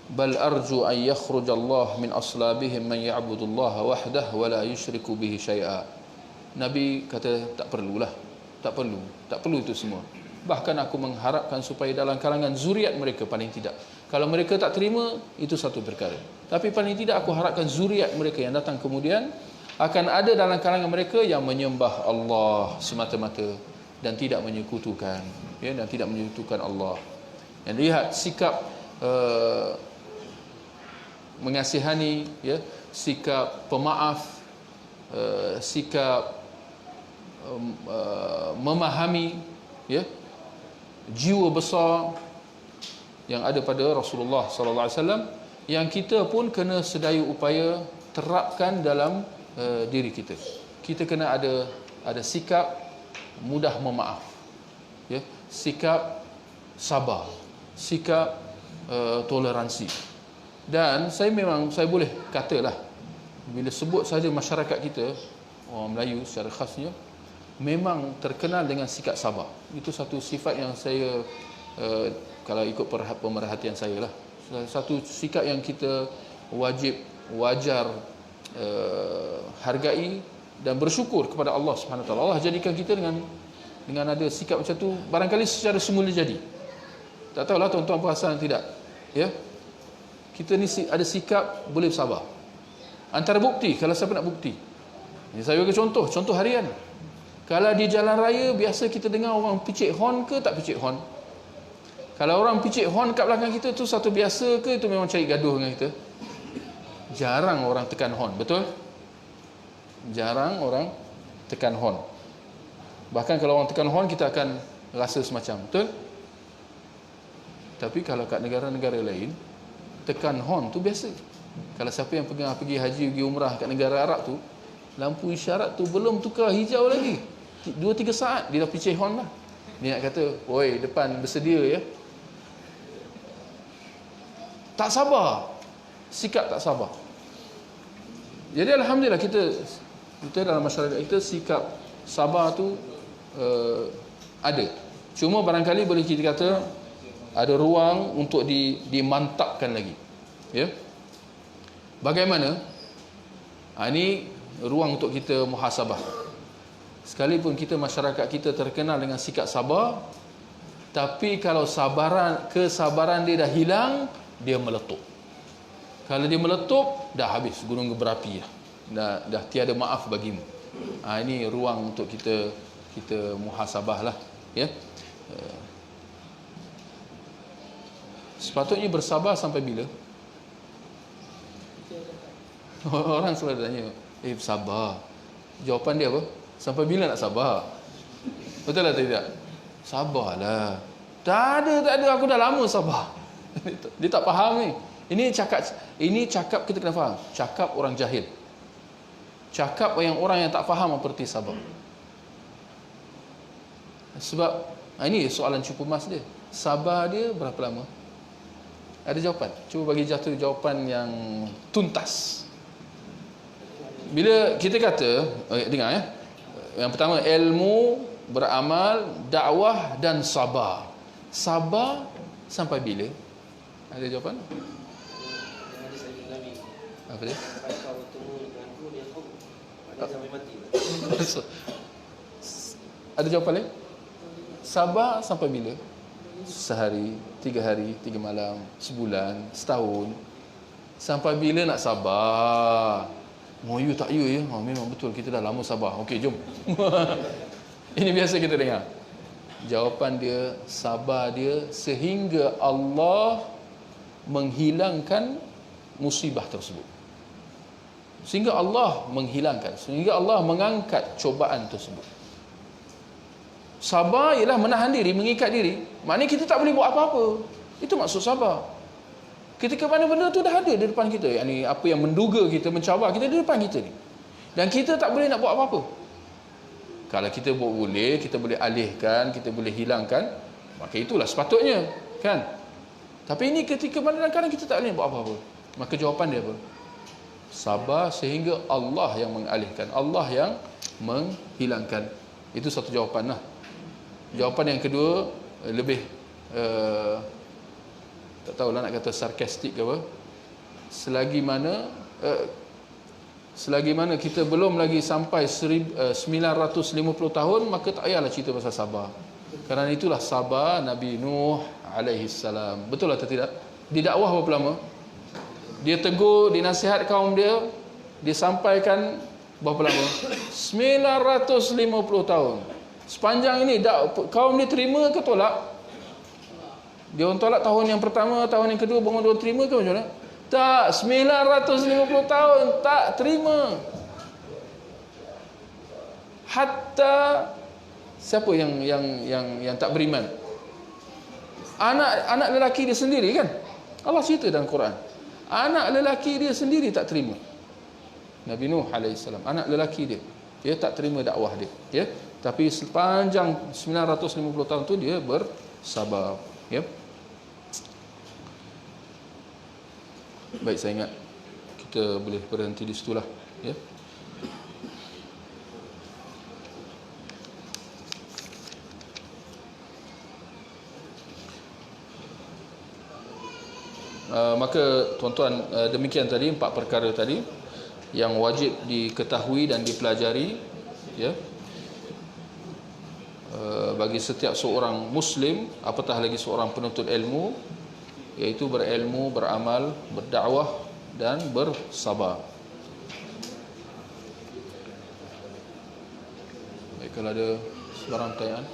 Bal arju an yakhruj Allah min aslabihim man ya'budu Allah wahdah wa la yusyriku bihi syai'a. Nabi kata tak perlulah, tak perlu itu semua. Bahkan aku mengharapkan supaya dalam kalangan zuriat mereka, paling tidak, kalau mereka tak terima, itu satu perkara, tapi paling tidak aku harapkan zuriat mereka yang datang kemudian akan ada dalam kalangan mereka yang menyembah Allah semata-mata dan tidak menyekutukan, ya, dan tidak menyekutukan Allah. Dan lihat sikap mengasihani, ya, sikap pemaaf, sikap memahami, ya, jiwa besar yang ada pada Rasulullah sallallahu alaihi wasallam, yang kita pun kena sedaya upaya terapkan dalam diri kita. Kita kena ada sikap mudah memaaf, ya, sikap sabar, sikap toleransi. Dan saya boleh katalah, bila sebut saja masyarakat kita, orang Melayu secara khasnya, memang terkenal dengan sikap sabar. Itu satu sifat yang saya, kalau ikut pemerhatian saya lah, satu sikap yang kita wajar hargai dan bersyukur kepada Allah Subhanahu Wa Taala. Allah jadikan kita dengan ada sikap macam tu barangkali secara semula jadi. Tak tahulah tuan-tuan perasan tidak. Ya. Kita ni ada sikap boleh bersabar. Antara bukti, kalau siapa nak bukti. Ini saya bagi contoh harian. Kalau di jalan raya biasa kita dengar orang picit horn ke tak picit horn? Kalau orang picit horn kat belakang kita tu satu biasa ke itu memang cari gaduh dengan kita? Jarang orang tekan horn, betul? Jarang orang tekan horn. Bahkan kalau orang tekan horn kita akan rasa semacam, betul? Tapi kalau kat negara-negara lain tekan horn tu biasa. Kalau siapa yang pergi haji, pergi umrah kat negara Arab tu, lampu isyarat tu belum tukar hijau lagi, 2-3 saat dia dah picit horn lah. Dia nak kata, oi depan bersedia ya. Tak sabar, sikap tak sabar. Jadi alhamdulillah kita dalam masyarakat kita sikap sabar tu ada. Cuma barangkali boleh kita kata ada ruang untuk dimantapkan lagi. Ya. Bagaimana? Ini ruang untuk kita muhasabah. Sekalipun kita masyarakat kita terkenal dengan sikap sabar, tapi kalau kesabaran dia dah hilang, dia meletup. Kalau dia meletup, dah habis gunung berapi dah. Dah tiada maaf bagimu. Ini ruang untuk kita muhasabah lah, ya. Sepatutnya bersabar sampai bila? Orang selalu tanya, sabar. Jawapan dia apa? Sampai bila nak sabar? Betul atau tidak? Sabarlah. Tak ada, aku dah lama sabar. Dia tak faham ni. Ini cakap kita kena faham. Cakap orang jahil. Cakap orang yang tak faham apa arti sabar. Sebab ini soalan cukup emas dia. Sabar dia berapa lama? Ada jawapan? Cuba bagi jatuh jawapan yang tuntas. Bila kita kata, dengar ya. Yang pertama, ilmu, beramal, dakwah dan sabar. Sabar sampai bila? Ada jawapan? Apa dia? Ada jawapan lain? Sabar sampai bila? Sehari, 3 hari, 3 malam, sebulan, setahun. Sampai bila nak sabar? Mau you tak you ya? Memang betul kita dah lama sabar. Okey, jom. Ini biasa kita dengar. Jawapan dia, sabar dia sehingga Allah menghilangkan musibah tersebut. Sehingga Allah menghilangkan, sehingga Allah mengangkat cobaan tersebut. Sabar ialah menahan diri, mengikat diri. Maknanya kita tak boleh buat apa-apa. Itu maksud sabar. Ketika mana benda tu dah ada di depan kita, yakni apa yang menduga kita, mencabar kita di depan kita ni, dan kita tak boleh nak buat apa-apa. Kalau kita boleh, kita boleh alihkan, kita boleh hilangkan, maka itulah sepatutnya, kan? Tapi ini ketika mana kadang kita tak boleh buat apa-apa, maka jawapan dia apa? Sabar sehingga Allah yang mengalihkan, Allah yang menghilangkan. Itu satu jawapan lah. Jawapan yang kedua lebih tak tahulah nak kata sarkastik ke apa. Selagi mana kita belum lagi sampai 950 tahun, maka tak payahlah cerita pasal sabar. Kerana itulah sabar Nabi Nuh alaihi salam. Betul atau tidak? Dia dakwah berapa lama? Dia tegur, dia nasihat kaum dia, dia sampaikan berapa lama? 950 tahun. Sepanjang ini kaum dia terima ke tolak? Dia orang tolak tahun yang pertama, tahun yang kedua, bangun dia terima ke macam mana? Tak, 950 tahun tak terima. Hatta siapa yang tak beriman? Anak lelaki dia sendiri kan? Allah cerita dalam Quran. Anak lelaki dia sendiri tak terima. Nabi Nuh alaihissalam, anak lelaki dia tak terima dakwah dia, ya. Tapi sepanjang 950 tahun tu dia bersabar, ya. Baik, saya ingat kita boleh berhenti di situlah, ya. Maka tuan-tuan, demikian tadi 4 perkara tadi yang wajib diketahui dan dipelajari, ya, bagi setiap seorang muslim, apatah lagi seorang penuntut ilmu, iaitu berilmu, beramal, berdakwah dan bersabar. Baik, kalau ada sebarang pertanyaan.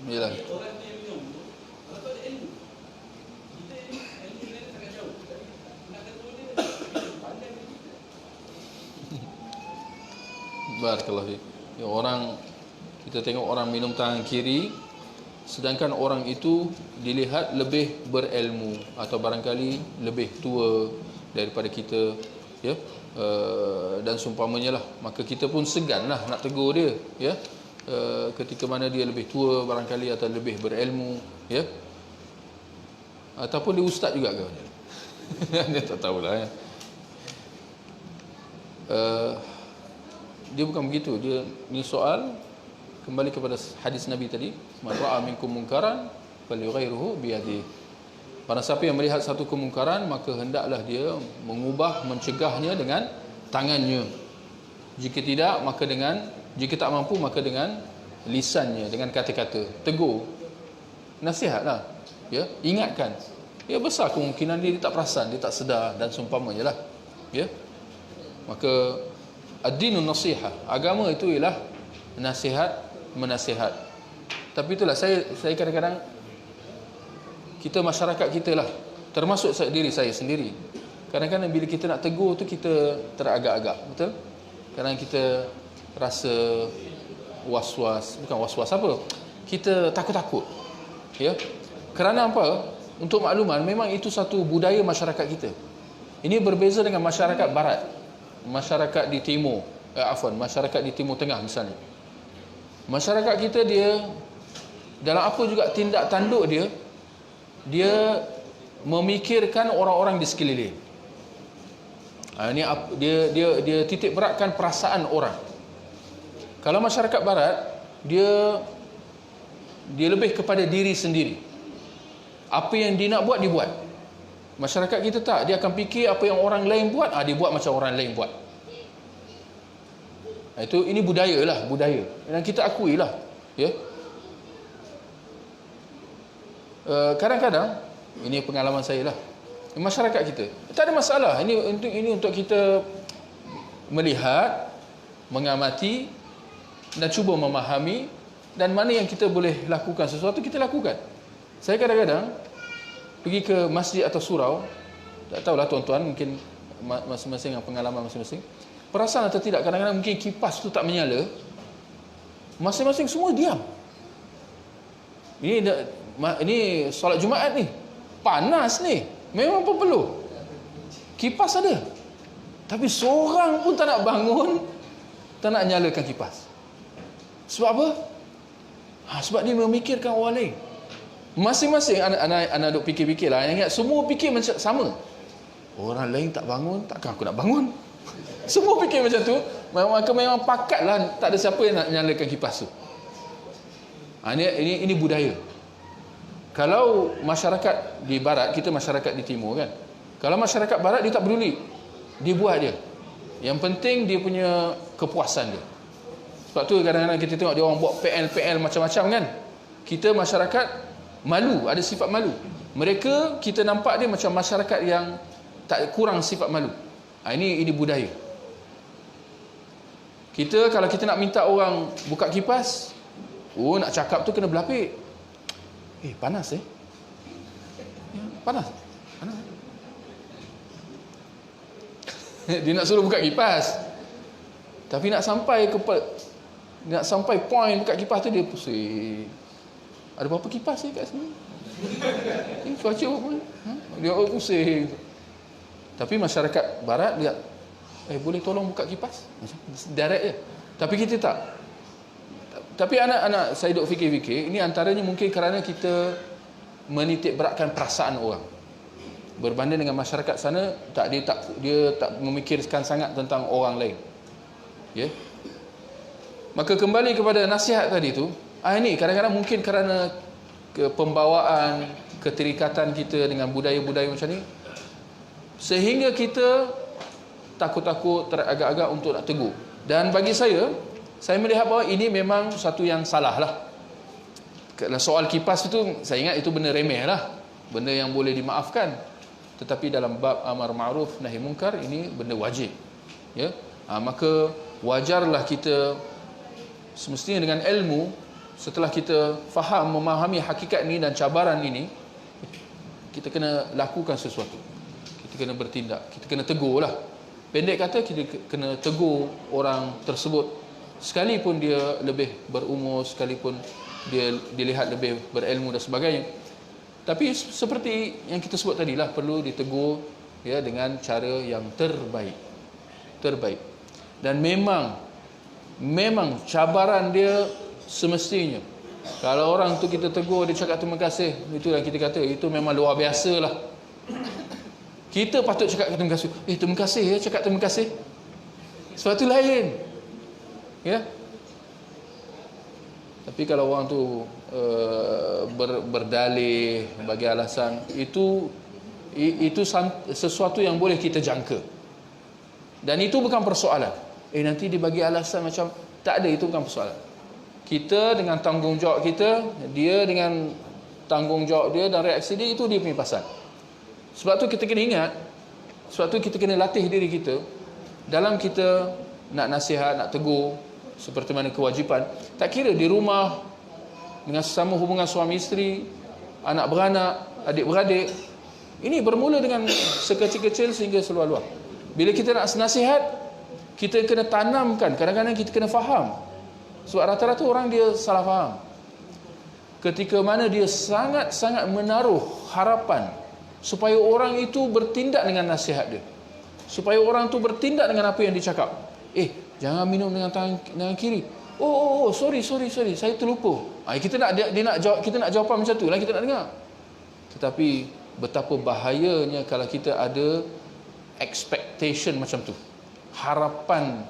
Yalah. Barakallahu fiik. Ya, orang, kita tengok orang minum tangan kiri, sedangkan orang itu dilihat lebih berilmu atau barangkali lebih tua daripada kita, ya, dan seumpamanya lah, maka kita pun seganlah nak tegur dia, ya, ketika mana dia lebih tua barangkali atau lebih berilmu, ya, ataupun dia ustaz juga ke dia tak tahulah, ya. Dia bukan begitu. Dia ni soal kembali kepada hadis Nabi tadi, man ra'a minkum munkaran falyughayyirhu biyadihi. Barang siapa yang melihat satu kemungkaran, maka hendaklah dia mengubah, mencegahnya dengan tangannya. Jika tidak, maka jika tak mampu, maka dengan lisannya, dengan kata-kata, tegur, nasihatlah, ya, ingatkan. Ya, besar kemungkinan dia tak perasan, dia tak sedar dan seumpamanya lah, ya. Maka ad-dinun nasihah, agama itu ialah nasihat, menasihat. Tapi itulah saya kadang-kadang, kita masyarakat kita lah, termasuk diri saya sendiri, kadang-kadang bila kita nak tegur tu kita teragak-agak, betul? Kadang kita rasa was-was, bukan was-was apa, kita takut-takut, ya. Kerana apa? Untuk makluman, memang itu satu budaya masyarakat kita. Ini berbeza dengan masyarakat barat, masyarakat di timur, masyarakat di timur tengah misalnya. Masyarakat kita, dia dalam apa juga tindak tanduk dia memikirkan orang-orang di sekeliling. Ini dia titik beratkan perasaan orang. Kalau masyarakat barat, dia lebih kepada diri sendiri. Apa yang dia nak buat, dia buat. Masyarakat kita tak, dia akan fikir apa yang orang lain buat, dia buat macam orang lain buat. Ini budaya lah, budaya. Dan kita akui lah, ya. Kadang-kadang, ini pengalaman saya lah, masyarakat kita tak ada masalah. Ini untuk kita melihat, mengamati dan cuba memahami, dan mana yang kita boleh lakukan sesuatu, kita lakukan. Saya kadang-kadang pergi ke masjid atau surau, tak tahulah tuan-tuan, mungkin masing-masing dengan pengalaman masing-masing, perasan atau tidak, kadang-kadang mungkin kipas tu tak menyala, masing-masing semua diam. Ini solat Jumaat ni, panas ni, memang perlu kipas ada, tapi seorang pun tak nak bangun, tak nak nyalakan kipas. Sebab apa? Sebab dia memikirkan orang lain. Masing-masing anak duk fikir-fikir lah. Ingat, semua fikir macam sama. Orang lain tak bangun, takkan aku nak bangun? Semua fikir macam tu. Maka memang pakat lah, tak ada siapa yang nak nyalakan kipas tu. Ini budaya. Kalau masyarakat di barat, kita masyarakat di timur kan, kalau masyarakat barat, dia tak peduli, dia buat dia. Yang penting dia punya kepuasan dia. Sebab tu kadang-kadang kita tengok dia orang buat PL macam-macam kan. Kita masyarakat malu, ada sifat malu. Mereka, kita nampak dia macam masyarakat yang tak kurang sifat malu. Ini budaya. Kita, kalau kita nak minta orang buka kipas, nak cakap tu kena berlapik. Panas ya, panas. Dia nak suruh buka kipas, tapi nak sampai point buka kipas tu, dia pusing. Ada berapa kipas kat sini? Cuaca apa? Dia pusing. Tapi masyarakat barat, lihat, boleh tolong buka kipas? Direct je. Tapi kita tak. Tapi anak-anak saya duk fikir-fikir, ini antaranya mungkin kerana kita menitik beratkan perasaan orang. Berbanding dengan masyarakat sana, dia tak memikirkan sangat tentang orang lain. Ya. Maka kembali kepada nasihat tadi tu, ini kadang-kadang mungkin kerana pembawaan, keterikatan kita dengan budaya-budaya macam ni, sehingga kita takut-takut, teragak-agak untuk nak tegur. Dan bagi saya melihat bahawa ini memang satu yang salah lah. Kalau soal kipas itu, saya ingat itu benda remeh lah, benda yang boleh dimaafkan. Tetapi dalam bab amar ma'ruf nahi munkar, ini benda wajib. Ya, maka wajarlah kita semestinya dengan ilmu, setelah kita faham, memahami hakikat ini dan cabaran ini, kita kena lakukan sesuatu. Kita kena bertindak, kita kena tegur lah. Pendek kata, kita kena tegur orang tersebut, sekalipun dia lebih berumur, sekalipun dia dilihat lebih berilmu dan sebagainya. Tapi seperti yang kita sebut tadi lah, perlu ditegur ya, dengan cara yang terbaik. Dan memang cabaran dia semestinya, kalau orang tu kita tegur, dia cakap terima kasih, itu yang kita kata, itu memang luar biasa lah. Kita patut cakap terima kasih. Terima kasih ya, cakap terima kasih. Sesuatu lain. Ya. Tapi kalau orang tu berdalih bagi alasan, itu sesuatu yang boleh kita jangka. Dan itu bukan persoalan. Nanti dia bagi alasan macam, tak ada, itu bukan persoalan. Kita dengan tanggungjawab kita, dia dengan tanggungjawab dia dan reaksi dia, itu dia punya pasal. Sebab tu kita kena ingat, sebab tu kita kena latih diri kita dalam kita nak nasihat, nak tegur, seperti mana kewajipan. Tak kira di rumah, dengan sesama hubungan suami isteri, anak beranak, adik-beradik. Ini bermula dengan sekecil-kecil sehingga seluar-luar. Bila kita nak nasihat, kita kena tanamkan, kadang-kadang kita kena faham. Sebab rata-rata orang dia salah faham. Ketika mana dia sangat-sangat menaruh harapan supaya orang itu bertindak dengan nasihat dia, supaya orang itu bertindak dengan apa yang dicakap. Jangan minum dengan tangan kiri. Sorry, saya terlupa. Kita nak jawapan macam tu lah, kita nak dengar. Tetapi betapa bahayanya kalau kita ada expectation macam tu, harapan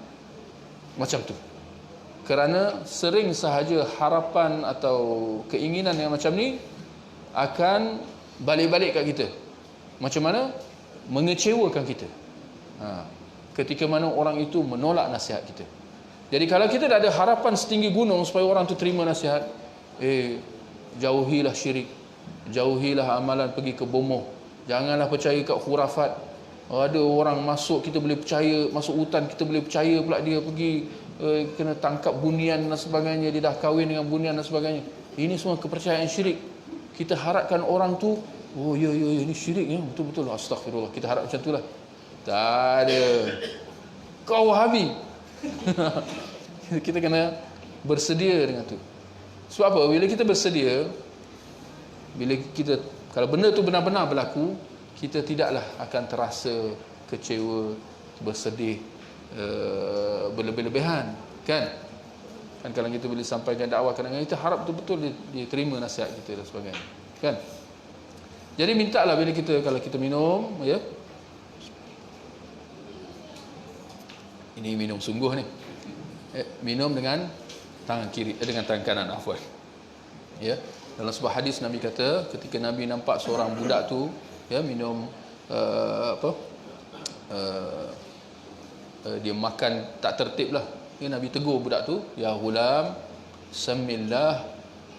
macam tu. Kerana sering sahaja harapan atau keinginan yang macam ni akan balik-balik kat kita. Macam mana? Mengecewakan kita. Ketika mana orang itu menolak nasihat kita. Jadi kalau kita dah ada harapan setinggi gunung supaya orang tu terima nasihat, jauhilah syirik, jauhilah amalan pergi ke bomoh, janganlah percaya kat khurafat. Ada orang masuk, kita boleh percaya, masuk hutan kita boleh percaya pula dia pergi kena tangkap bunian dan sebagainya, dia dah kahwin dengan bunian dan sebagainya. Ini semua kepercayaan syirik. Kita harapkan orang tu, ya ini syirik ya, betul-betul, astagfirullah, kita harap macam tu lah. Tak ada. Kau Wahabi. Kita kena bersedia dengan tu. Sebab apa? Bila kita bersedia, bila kita, kalau benda tu benar-benar berlaku, kita tidaklah akan terasa kecewa, bersedih, berlebih-lebihan, kan? Kan kalau kita boleh sampaikan dakwah, kadang-kadang kita harap betul-betul dia terima nasihat kita dan sebagainya, kan? Jadi mintalah bila kita, kalau kita minum, ya, ini minum sungguh ni, minum dengan tangan kiri, dengan tangan kanan, afwan. Ya, dalam sebuah hadis Nabi kata, ketika Nabi nampak seorang budak tu ya minum dia makan tak tertib lah, ya, Nabi tegur budak tu, ya ghulam samillah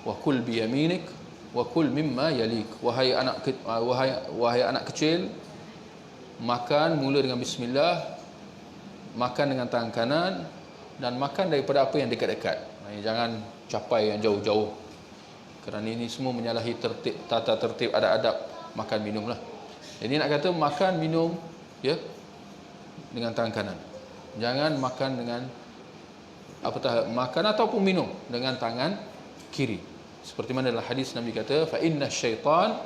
wa kul bi yaminik wa kul mimma yalik. Wahai anak kecil, makan mula dengan bismillah, makan dengan tangan kanan, dan makan daripada apa yang dekat-dekat. Jangan capai yang jauh-jauh, kerana ini semua menyalahi tata tertib adab-adab makan minum lah. Jadi nak kata makan minum ya dengan tangan kanan, jangan makan dengan makan ataupun minum dengan tangan kiri. Seperti mana dalam hadis Nabi kata, fa inna syaitan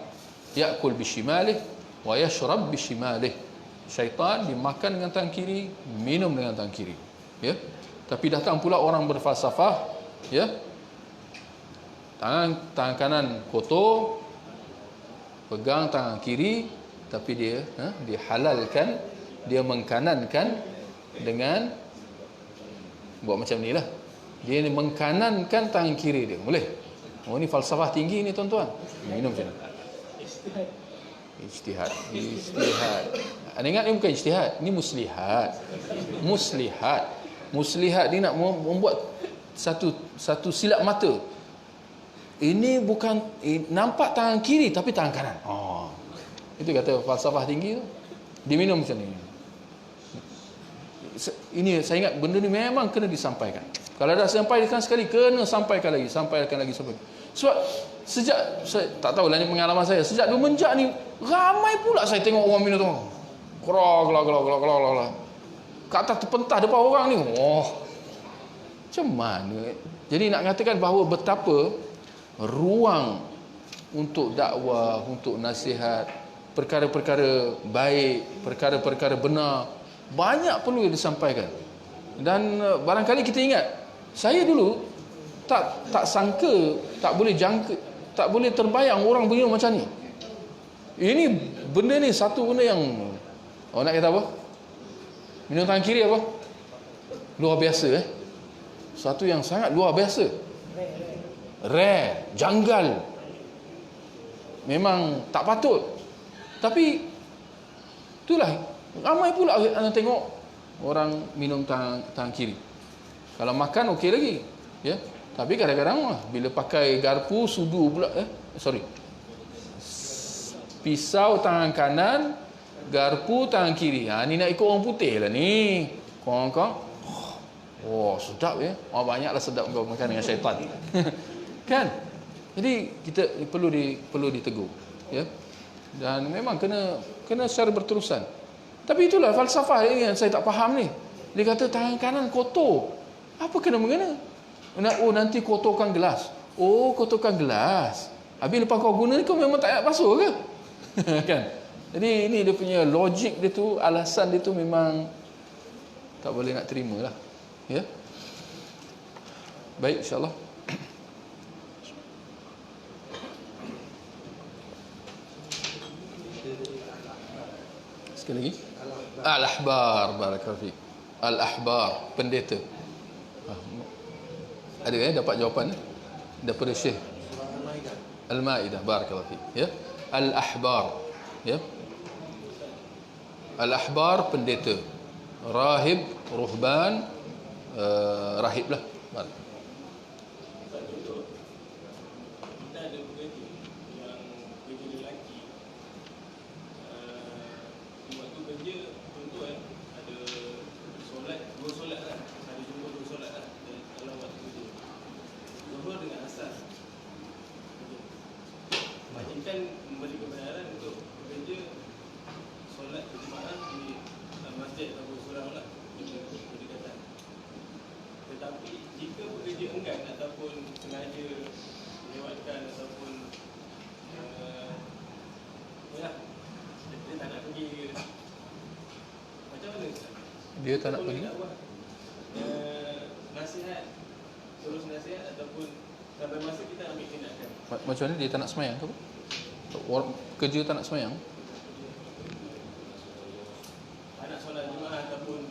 ya'kul bishimalih wa yashrab bishimalih. Syaitan dimakan dengan tangan kiri, minum dengan tangan kiri. Ya. Tapi datang pula orang berfalsafah, ya. Tangan kanan kotor, pegang tangan kiri, tapi dia halalkan, dia mengkanankan dengan buat macam ni lah. Dia mengkanankan tangan kiri dia. Boleh? Oh, ni falsafah tinggi ni tuan-tuan. Minum macam ni. Ijtihad. Anda ingat ni bukan ijtihad, ni muslihat. Muslihat dia nak membuat satu silap mata. Ini bukan nampak tangan kiri tapi tangan kanan. Itu kata falsafah tinggi tu. Diminum macam ni. Ini saya ingat benda ni memang kena disampaikan. Kalau dah sampaikan sekali, kena sampaikan lagi sampai. Sebab sejak saya tak tahulah ni pengalaman saya, sejak semenjak ni ramai pula saya tengok orang minum tu. Krok. Kat atas terpentas depan orang ni. Macam mana? Jadi nak katakan bahawa betapa ruang untuk dakwah, untuk nasihat, perkara-perkara baik, perkara-perkara benar, banyak perlu disampaikan. Dan barangkali kita ingat, saya dulu tak sangka, tak boleh jangka, tak boleh terbayang orang begini macam ni. Ini benda ni satu benda yang nak kata apa? Minum tangan kiri apa? Luar biasa Satu yang sangat luar biasa. Rare, janggal. Memang tak patut. Tapi itulah, ramai pula anda tengok orang minum tangan kiri. Kalau makan okey lagi, ya. Tapi kadang-kadang bila pakai garpu, sudu pula, pisau tangan kanan, garpu tangan kiri. Ni nak ikut orang putih lah ni. Kong. Sedap ya. Banyaklah sedap kau makan dengan syaitan. Kan? Jadi kita perlu ditegur, ya. Dan memang kena secara berterusan. Tapi itulah falsafah ini yang saya tak faham ni. Dia kata tangan kanan kotor. Apa kena-mengena? Nanti kotorkan gelas. Kotorkan gelas. Habis lepas kau guna ni, kau memang tak nak basuh ke? Kan? Jadi ini dia punya logik dia tu, alasan dia tu memang tak boleh nak terima lah. Ya. Baik, insyaAllah. Sekali lagi. Al-ahbar, barakallahu fiik. Al-ahbar, pendeta. Ada dapat jawapan daripada Syekh Al-Maidah, barakallahu fiik, ya. Al-ahbar, ya. Al-ahbar pendeta, rahib, ruhban, rahib lah. Memberi kebenaran untuk bekerja solat berjemaah di masjid atau surau lah, berdekatan. Tetapi jika bekerja enggan ataupun sengaja melewatkan ataupun dia tak nak pergi, macam mana Ustaz? Dia tak nak pergi? Nasihat, terus nasihat ataupun sampai masa kita ambil tindakan. Macam mana dia tak nak semayang ke apa? Kerja tak nak semayang? Anak solat jemaah ataupun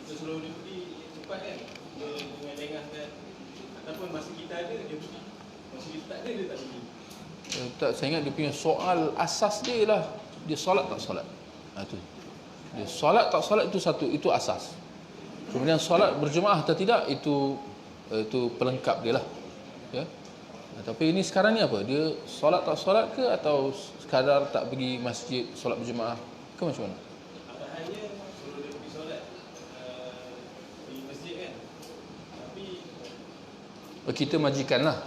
kita suruh dia pergi cepat kan, dia dengan lengahkan, ataupun masa kita ada dia pergi, masa kita tak ada dia tak pergi. Saya ingat dia punya soal asas dia lah, dia solat tak solat. Itu dia solat tak solat, itu satu, itu asas. Kemudian solat berjemaah atau tidak, itu pelengkap dia lah, ya. Tapi ini sekarang ni apa? Dia solat tak solat ke, atau sekadar tak pergi masjid solat berjemaah ke, macam mana? Hanya suruh dia pergi solat di masjid kan. Tapi Kita majikan lah.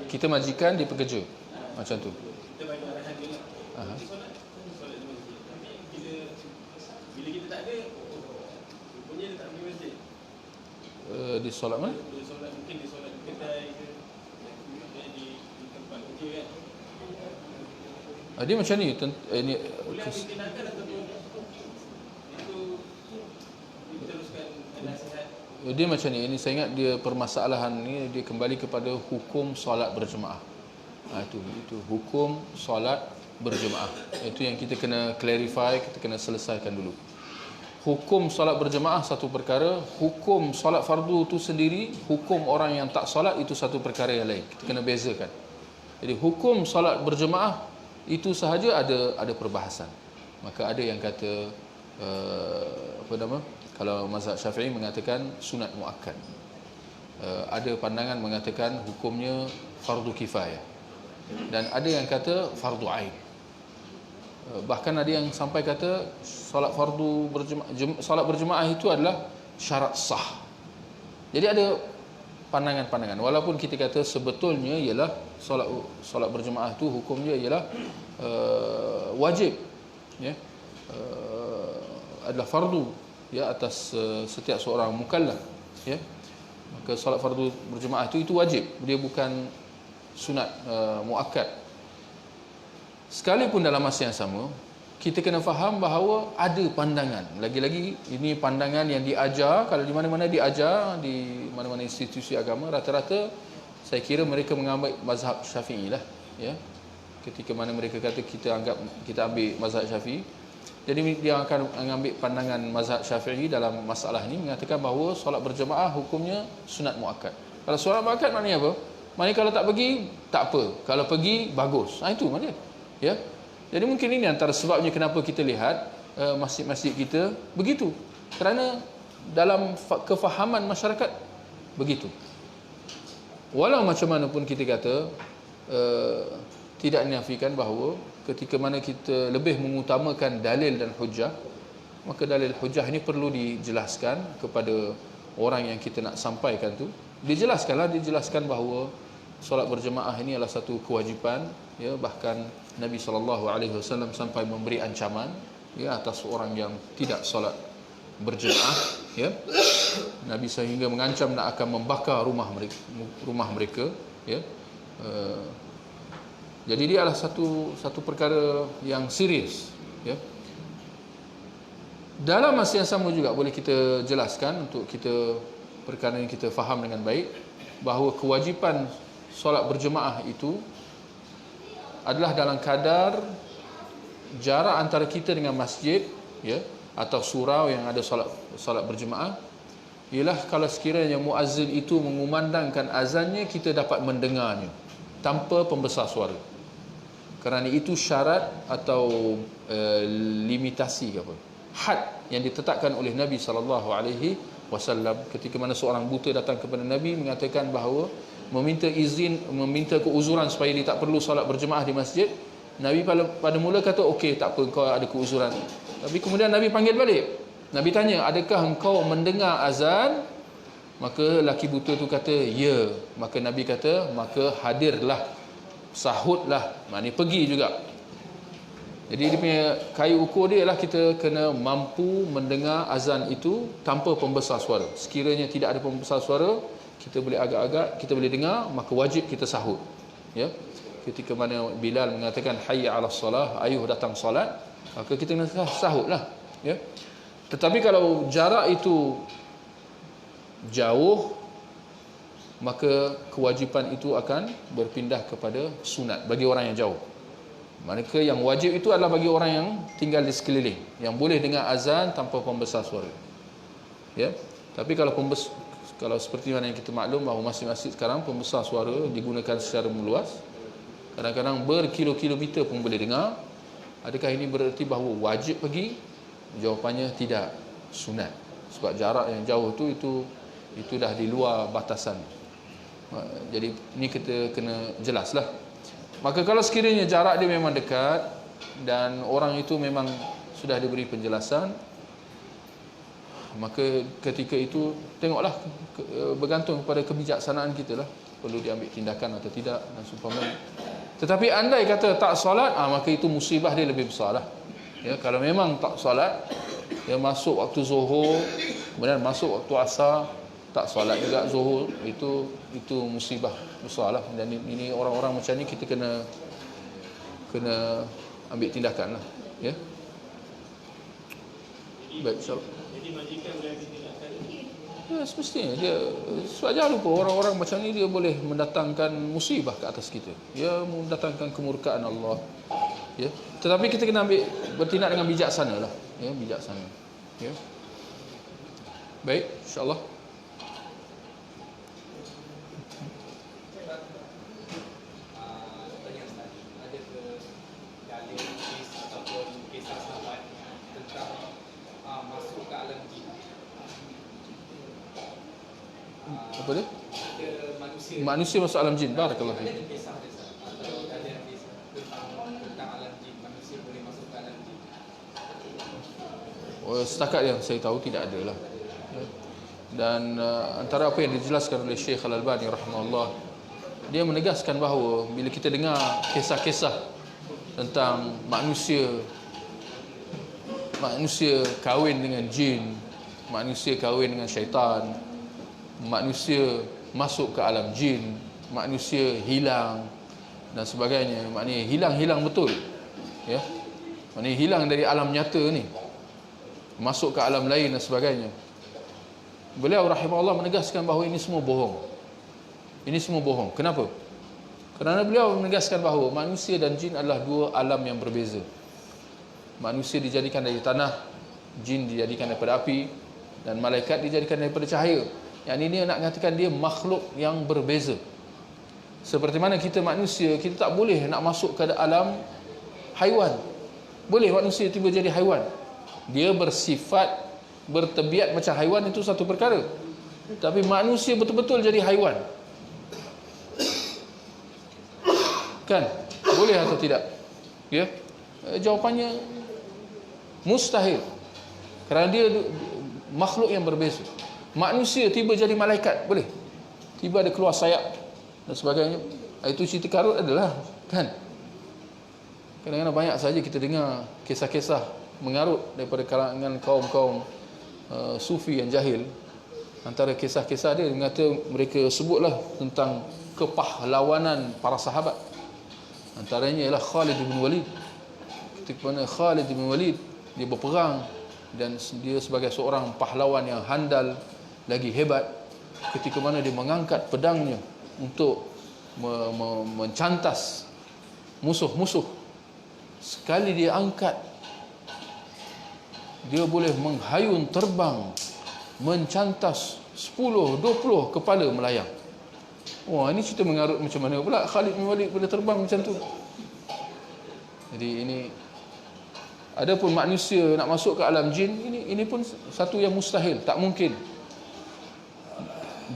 Kita majikan, dia pekerja. Macam tu. kita bagi arahan dia lah. Solat di masjid. Tapi bila kita tak ada, rupanya dia tak pergi masjid. Dia solat mana? Dia solat, mungkin dia solat di kedai ke, di tempat kerja kan. Dia macam ni. Boleh ambil tindakan ataupun Dia macam ni. Ini saya ingat dia permasalahan ni dia kembali kepada hukum solat berjemaah. Itu hukum solat berjemaah. Itu yang kita kena clarify, kita kena selesaikan dulu. Hukum solat berjemaah satu perkara, hukum solat fardu tu sendiri, hukum orang yang tak solat itu satu perkara yang lain. Kita kena bezakan. Jadi hukum solat berjemaah itu sahaja ada perbahasan. Maka ada yang kata kalau mazhab Syafi'i mengatakan sunat muakkad. Ada pandangan mengatakan hukumnya fardu kifayah. Dan ada yang kata fardu ain. Bahkan ada yang sampai kata solat fardu solat berjemaah itu adalah syarat sah. Jadi ada pandangan-pandangan. Walaupun kita kata sebetulnya ialah solat berjemaah itu hukumnya ialah wajib, ya, adalah fardu, ya, atas setiap seorang mukallaf, ya. Maka solat fardu berjemaah itu wajib, dia bukan sunat muakkad. Sekalipun dalam masa yang sama, kita kena faham bahawa ada pandangan. Lagi-lagi ini pandangan yang diajar, kalau di mana-mana diajar, di mana-mana institusi agama, rata-rata saya kira mereka mengambil mazhab Syafi'i lah, ya. Ketika mana mereka kata kita ambil mazhab Syafi'i, jadi dia akan mengambil pandangan mazhab Syafi'i dalam masalah ini, mengatakan bahawa solat berjemaah hukumnya sunat muakkad. Kalau solat muakkad maknanya apa? Maknanya kalau tak pergi, tak apa. Kalau pergi, bagus. Itu maknanya, ya. Jadi mungkin ini antara sebabnya kenapa kita lihat masjid-masjid kita begitu. Kerana dalam kefahaman masyarakat begitu. Walau macam mana pun kita kata, tidak menafikan bahawa ketika mana kita lebih mengutamakan dalil dan hujah, maka dalil hujah ini perlu dijelaskan kepada orang yang kita nak sampaikan tu. Dijelaskan bahawa solat berjemaah ini adalah satu kewajipan, ya. Bahkan Nabi SAW sampai memberi ancaman, ya, atas orang yang tidak solat berjemaah, ya. Nabi sehingga mengancam nak akan membakar rumah mereka, ya. Jadi dia adalah satu perkara yang serius, ya. Dalam masa yang sama juga boleh kita jelaskan untuk kita perkara yang kita faham dengan baik, bahawa kewajipan solat berjemaah itu adalah dalam kadar jarak antara kita dengan masjid, ya, atau surau yang ada solat berjemaah, ialah kalau sekiranya muazzin itu mengumandangkan azannya, kita dapat mendengarnya tanpa pembesar suara. Kerana itu syarat atau limitasi ke apa, had yang ditetapkan oleh Nabi SAW ketika mana seorang buta datang kepada Nabi mengatakan bahawa meminta izin, meminta keuzuran supaya dia tak perlu solat berjemaah di masjid. Nabi pada mula kata okey, tak apa, engkau ada keuzuran. Tapi kemudian Nabi panggil balik. Nabi tanya, adakah engkau mendengar azan? Maka laki buta tu kata, ya. Maka Nabi kata, maka hadirlah, sahutlah, maknanya pergi juga. Jadi dia punya kayu ukur dia ialah kita kena mampu mendengar azan itu tanpa pembesar suara. Sekiranya tidak ada pembesar suara, kita boleh agak-agak, kita boleh dengar, maka wajib kita sahut, ya. Ketika mana Bilal mengatakan hayya 'alas solah, ayuh datang solat, maka kita kena sahutlah, ya. Tetapi kalau jarak itu jauh, maka kewajipan itu akan berpindah kepada sunat bagi orang yang jauh. Manakala yang wajib itu adalah bagi orang yang tinggal di sekeliling, yang boleh dengar azan tanpa pembesar suara, ya. Tapi kalau seperti mana yang kita maklum bahawa masjid-masjid sekarang pembesar suara digunakan secara meluas, kadang-kadang berkilo-kilometer pun boleh dengar. Adakah ini bererti bahawa wajib pergi? Jawapannya tidak, sunat. Sebab jarak yang jauh itu dah di luar batasan. Jadi ini kita kena jelaslah. Maka kalau sekiranya jarak dia memang dekat dan orang itu memang sudah diberi penjelasan, maka ketika itu tengoklah, bergantung kepada kebijaksanaan kita lah, perlu diambil tindakan atau tidak dan seumpamanya. Tetapi andai kata tak solat, maka itu musibah dia lebih besar lah, ya. Kalau memang tak solat, dia masuk waktu zuhur, kemudian masuk waktu asar, tak solat juga zuhur, itu musibah besar lah. Dan ini orang-orang macam ni kita kena ambil tindakan lah, ya. Baik, insyaAllah. Jadi majikan boleh ambil tindakan Ya, semestinya dia, sebab jangan lupa orang-orang macam ni dia boleh mendatangkan musibah ke atas kita. Dia mendatangkan kemurkaan Allah. Ya. Tetapi kita kena ambil bertindak dengan bijaksana lah. Ya, bijaksana. Ya. Baik, insya-Allah. Apa dia? Manusia masuk alam jin. Barakallahu fiik. Oh, setakat yang saya tahu tidak ada lah. Ya. Dan antara apa yang dijelaskan oleh Syekh Al-Albani rahimahullah, dia menegaskan bahawa bila kita dengar kisah-kisah tentang manusia kahwin dengan jin, manusia kahwin dengan syaitan, manusia masuk ke alam jin, manusia hilang dan sebagainya, maknanya hilang betul. Ya. Maknanya hilang dari alam nyata ni, masuk ke alam lain dan sebagainya. Beliau rahimahullah menegaskan bahawa ini semua bohong. Ini semua bohong. Kenapa? Kerana beliau menegaskan bahawa manusia dan jin adalah dua alam yang berbeza. Manusia dijadikan dari tanah, jin dijadikan daripada api, dan malaikat dijadikan daripada cahaya. Yang ini nak katakan dia makhluk yang berbeza. Seperti mana kita manusia, kita tak boleh nak masuk ke alam haiwan. Boleh manusia tiba jadi haiwan. Dia bersifat, bertabiat macam haiwan, itu satu perkara. Tapi manusia betul-betul jadi haiwan, kan? Boleh atau tidak? Ya. Jawapannya mustahil. Kerana dia makhluk yang berbeza. Manusia tiba jadi malaikat, boleh. Tiba ada keluar sayap dan sebagainya. Itu cerita karut adalah, kan? Kadang-kadang banyak saja kita dengar kisah-kisah mengarut daripada kalangan kaum-kaum sufi yang jahil. Antara kisah-kisah dia mengata mereka sebutlah tentang kepahlawanan para sahabat. Antaranya ialah Khalid bin Walid. Ketika mana Khalid bin Walid dia berperang dan dia sebagai seorang pahlawan yang handal lagi hebat, ketika mana dia mengangkat pedangnya untuk mencantas musuh-musuh, sekali dia angkat, dia boleh menghayun terbang, mencantas 10-20 kepala melayang. Wah, ini cerita mengarut macam mana pula Khalid bin Walid boleh terbang macam tu. Jadi ini, adapun manusia nak masuk ke alam jin, ini pun satu yang mustahil, tak mungkin.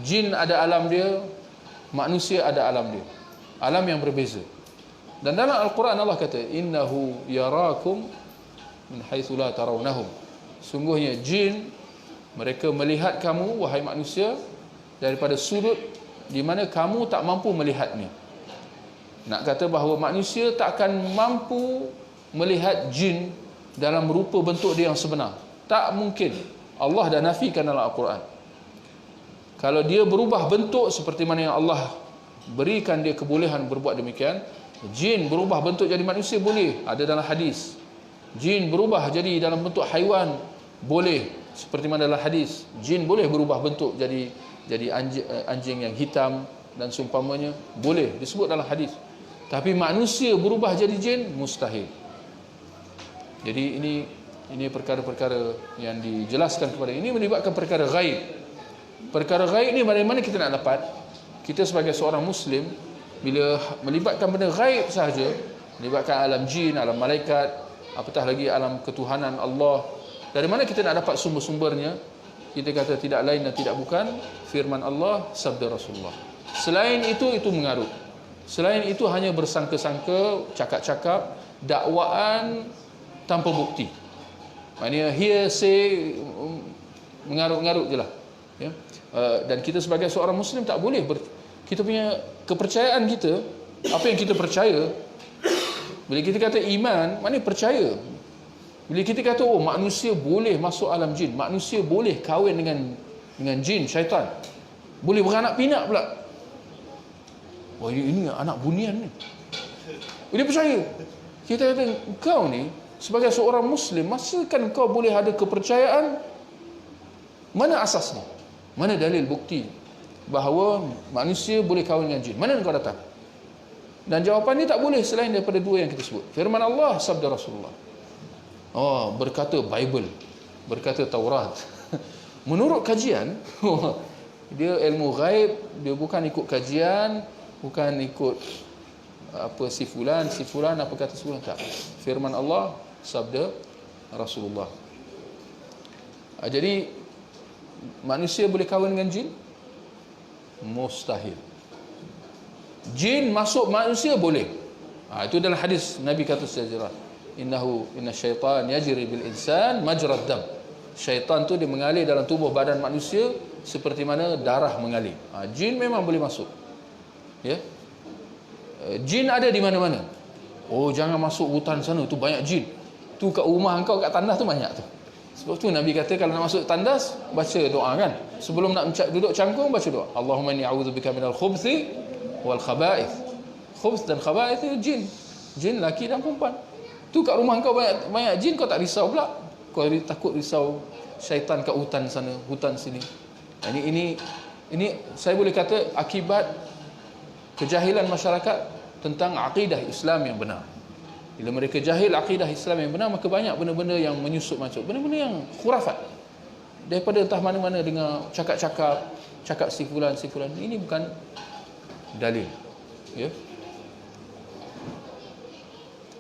Jin ada alam dia, manusia ada alam dia, alam yang berbeza. Dan dalam Al-Quran Allah kata, innahu yarakum min haitsu la tarawnahum. Sungguhnya jin, mereka melihat kamu wahai manusia daripada sudut di mana kamu tak mampu melihatnya. Nak kata bahawa manusia tak akan mampu melihat jin dalam rupa bentuk dia yang sebenar. Tak mungkin. Allah dah nafikan dalam Al-Quran. Kalau dia berubah bentuk seperti mana yang Allah berikan dia kebolehan berbuat demikian, jin berubah bentuk jadi manusia boleh, ada dalam hadis. Jin berubah jadi dalam bentuk haiwan boleh, seperti mana dalam hadis. Jin boleh berubah bentuk jadi anjing yang hitam dan seumpamanya, boleh disebut dalam hadis. Tapi manusia berubah jadi jin mustahil. Jadi ini perkara-perkara yang dijelaskan kepada ini melibatkan perkara ghaib. Perkara ghaib ni dari mana kita nak dapat? Kita sebagai seorang Muslim, bila melibatkan benda ghaib sahaja, melibatkan alam jin, alam malaikat, apatah lagi alam ketuhanan Allah, dari mana kita nak dapat sumber-sumbernya? Kita kata tidak lain dan tidak bukan firman Allah, sabda Rasulullah. Selain itu mengarut. Selain itu hanya bersangka-sangka, cakap-cakap, dakwaan tanpa bukti. Maknanya hearsay, mengarut-ngarut je lah. Ya. Dan kita sebagai seorang Muslim tak boleh kita punya kepercayaan kita, apa yang kita percaya, bila kita kata iman, maknanya percaya. Bila kita kata manusia boleh masuk alam jin, manusia boleh kahwin dengan jin, syaitan, boleh beranak pinak pula. Wah, ini anak bunian ni. Dia percaya. Kita kata kau ni sebagai seorang Muslim, masakan kau boleh ada kepercayaan? Mana asasnya? Mana dalil bukti bahawa manusia boleh kahwin dengan jin? Mana kau datang? Dan jawapan ni tak boleh selain daripada dua yang kita sebut. Firman Allah, sabda Rasulullah. Oh, berkata Bible, berkata Taurat. Menurut kajian, dia ilmu ghaib, dia bukan ikut kajian, bukan ikut apa si fulan apa kata si fulan, tak. Firman Allah, sabda Rasulullah. Jadi manusia boleh kahwin dengan jin? Mustahil. Jin masuk manusia boleh. Itu dalam hadis Nabi kata sejarah. Inna syaitan yajri bil insan majrad dam. Syaitan tu dia mengalir dalam tubuh badan manusia seperti mana darah mengalir. Jin memang boleh masuk. Ya. Jin ada di mana-mana. Oh, jangan masuk hutan sana, tu banyak jin. Tu kat rumah engkau kat tandas tu banyak tu. Sebab tu Nabi kata kalau nak masuk tandas baca doa kan. Sebelum nak duduk cangkung baca doa. Allahumma inni a'udzubika minal khubthi wal khaba'ith. Khubth dan khaba'ith itu jin. Jin laki dan perempuan. Tu kat rumah kau banyak jin, kau tak risau pula. Kau takut risau syaitan kat hutan sana, hutan sini. Ini saya boleh kata akibat kejahilan masyarakat tentang akidah Islam yang benar. Bila mereka jahil akidah Islam yang benar, maka banyak benda-benda yang menyusup masuk, benda-benda yang khurafat. Daripada entah mana-mana dengar cakap si fulan. Ini bukan dalil. Ya.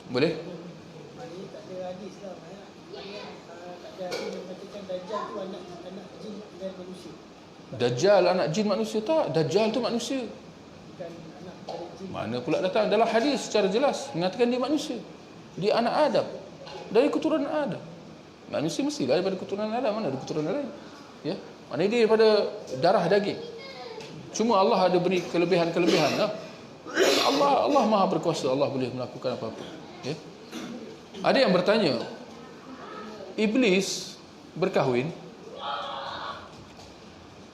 Boleh? Tak ada hadis lah. Tak ada hadis yang katakan Dajjal tu anak jin dan manusia. Dajjal anak jin manusia tak? Dajjal tu manusia. Bukan anak dari jin. Mana pula datang? Dalam hadis secara jelas mengatakan dia manusia. Dia anak Adam. Dari keturunan Adam. Manusia mestilah daripada keturunan Adam. Mana ada keturunan lain? Ya. Maknanya dia daripada darah daging. Cuma Allah ada beri kelebihan-kelebihan lah. Allah Maha berkuasa. Allah boleh melakukan apa-apa. Ya. Ada yang bertanya, Iblis berkahwin?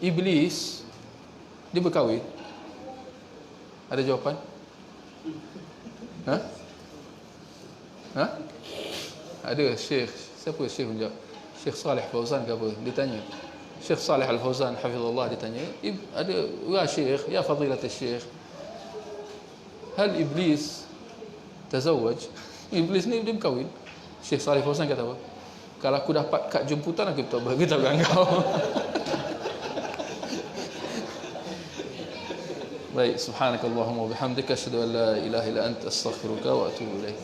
Iblis dia berkahwin? Ada jawapan? Ada Syekh, siapa Syekh menjawab? Syekh Saleh Fauzan ke apa? Dia tanya. Syekh Saleh Al-Fauzan hafizallah dia tanya, ada ya Syekh, ya fadilat Syekh, hal Iblis tazawwaj? Iblis ni dia berkahwin? Syekh Saleh Fauzan kata apa? Kalau aku dapat kad jemputan aku beritahu kau. Baik, subhanakallahumma wa bihamdika asyhadu an la ilaha illa anta astaghfiruka wa atubu ilaik.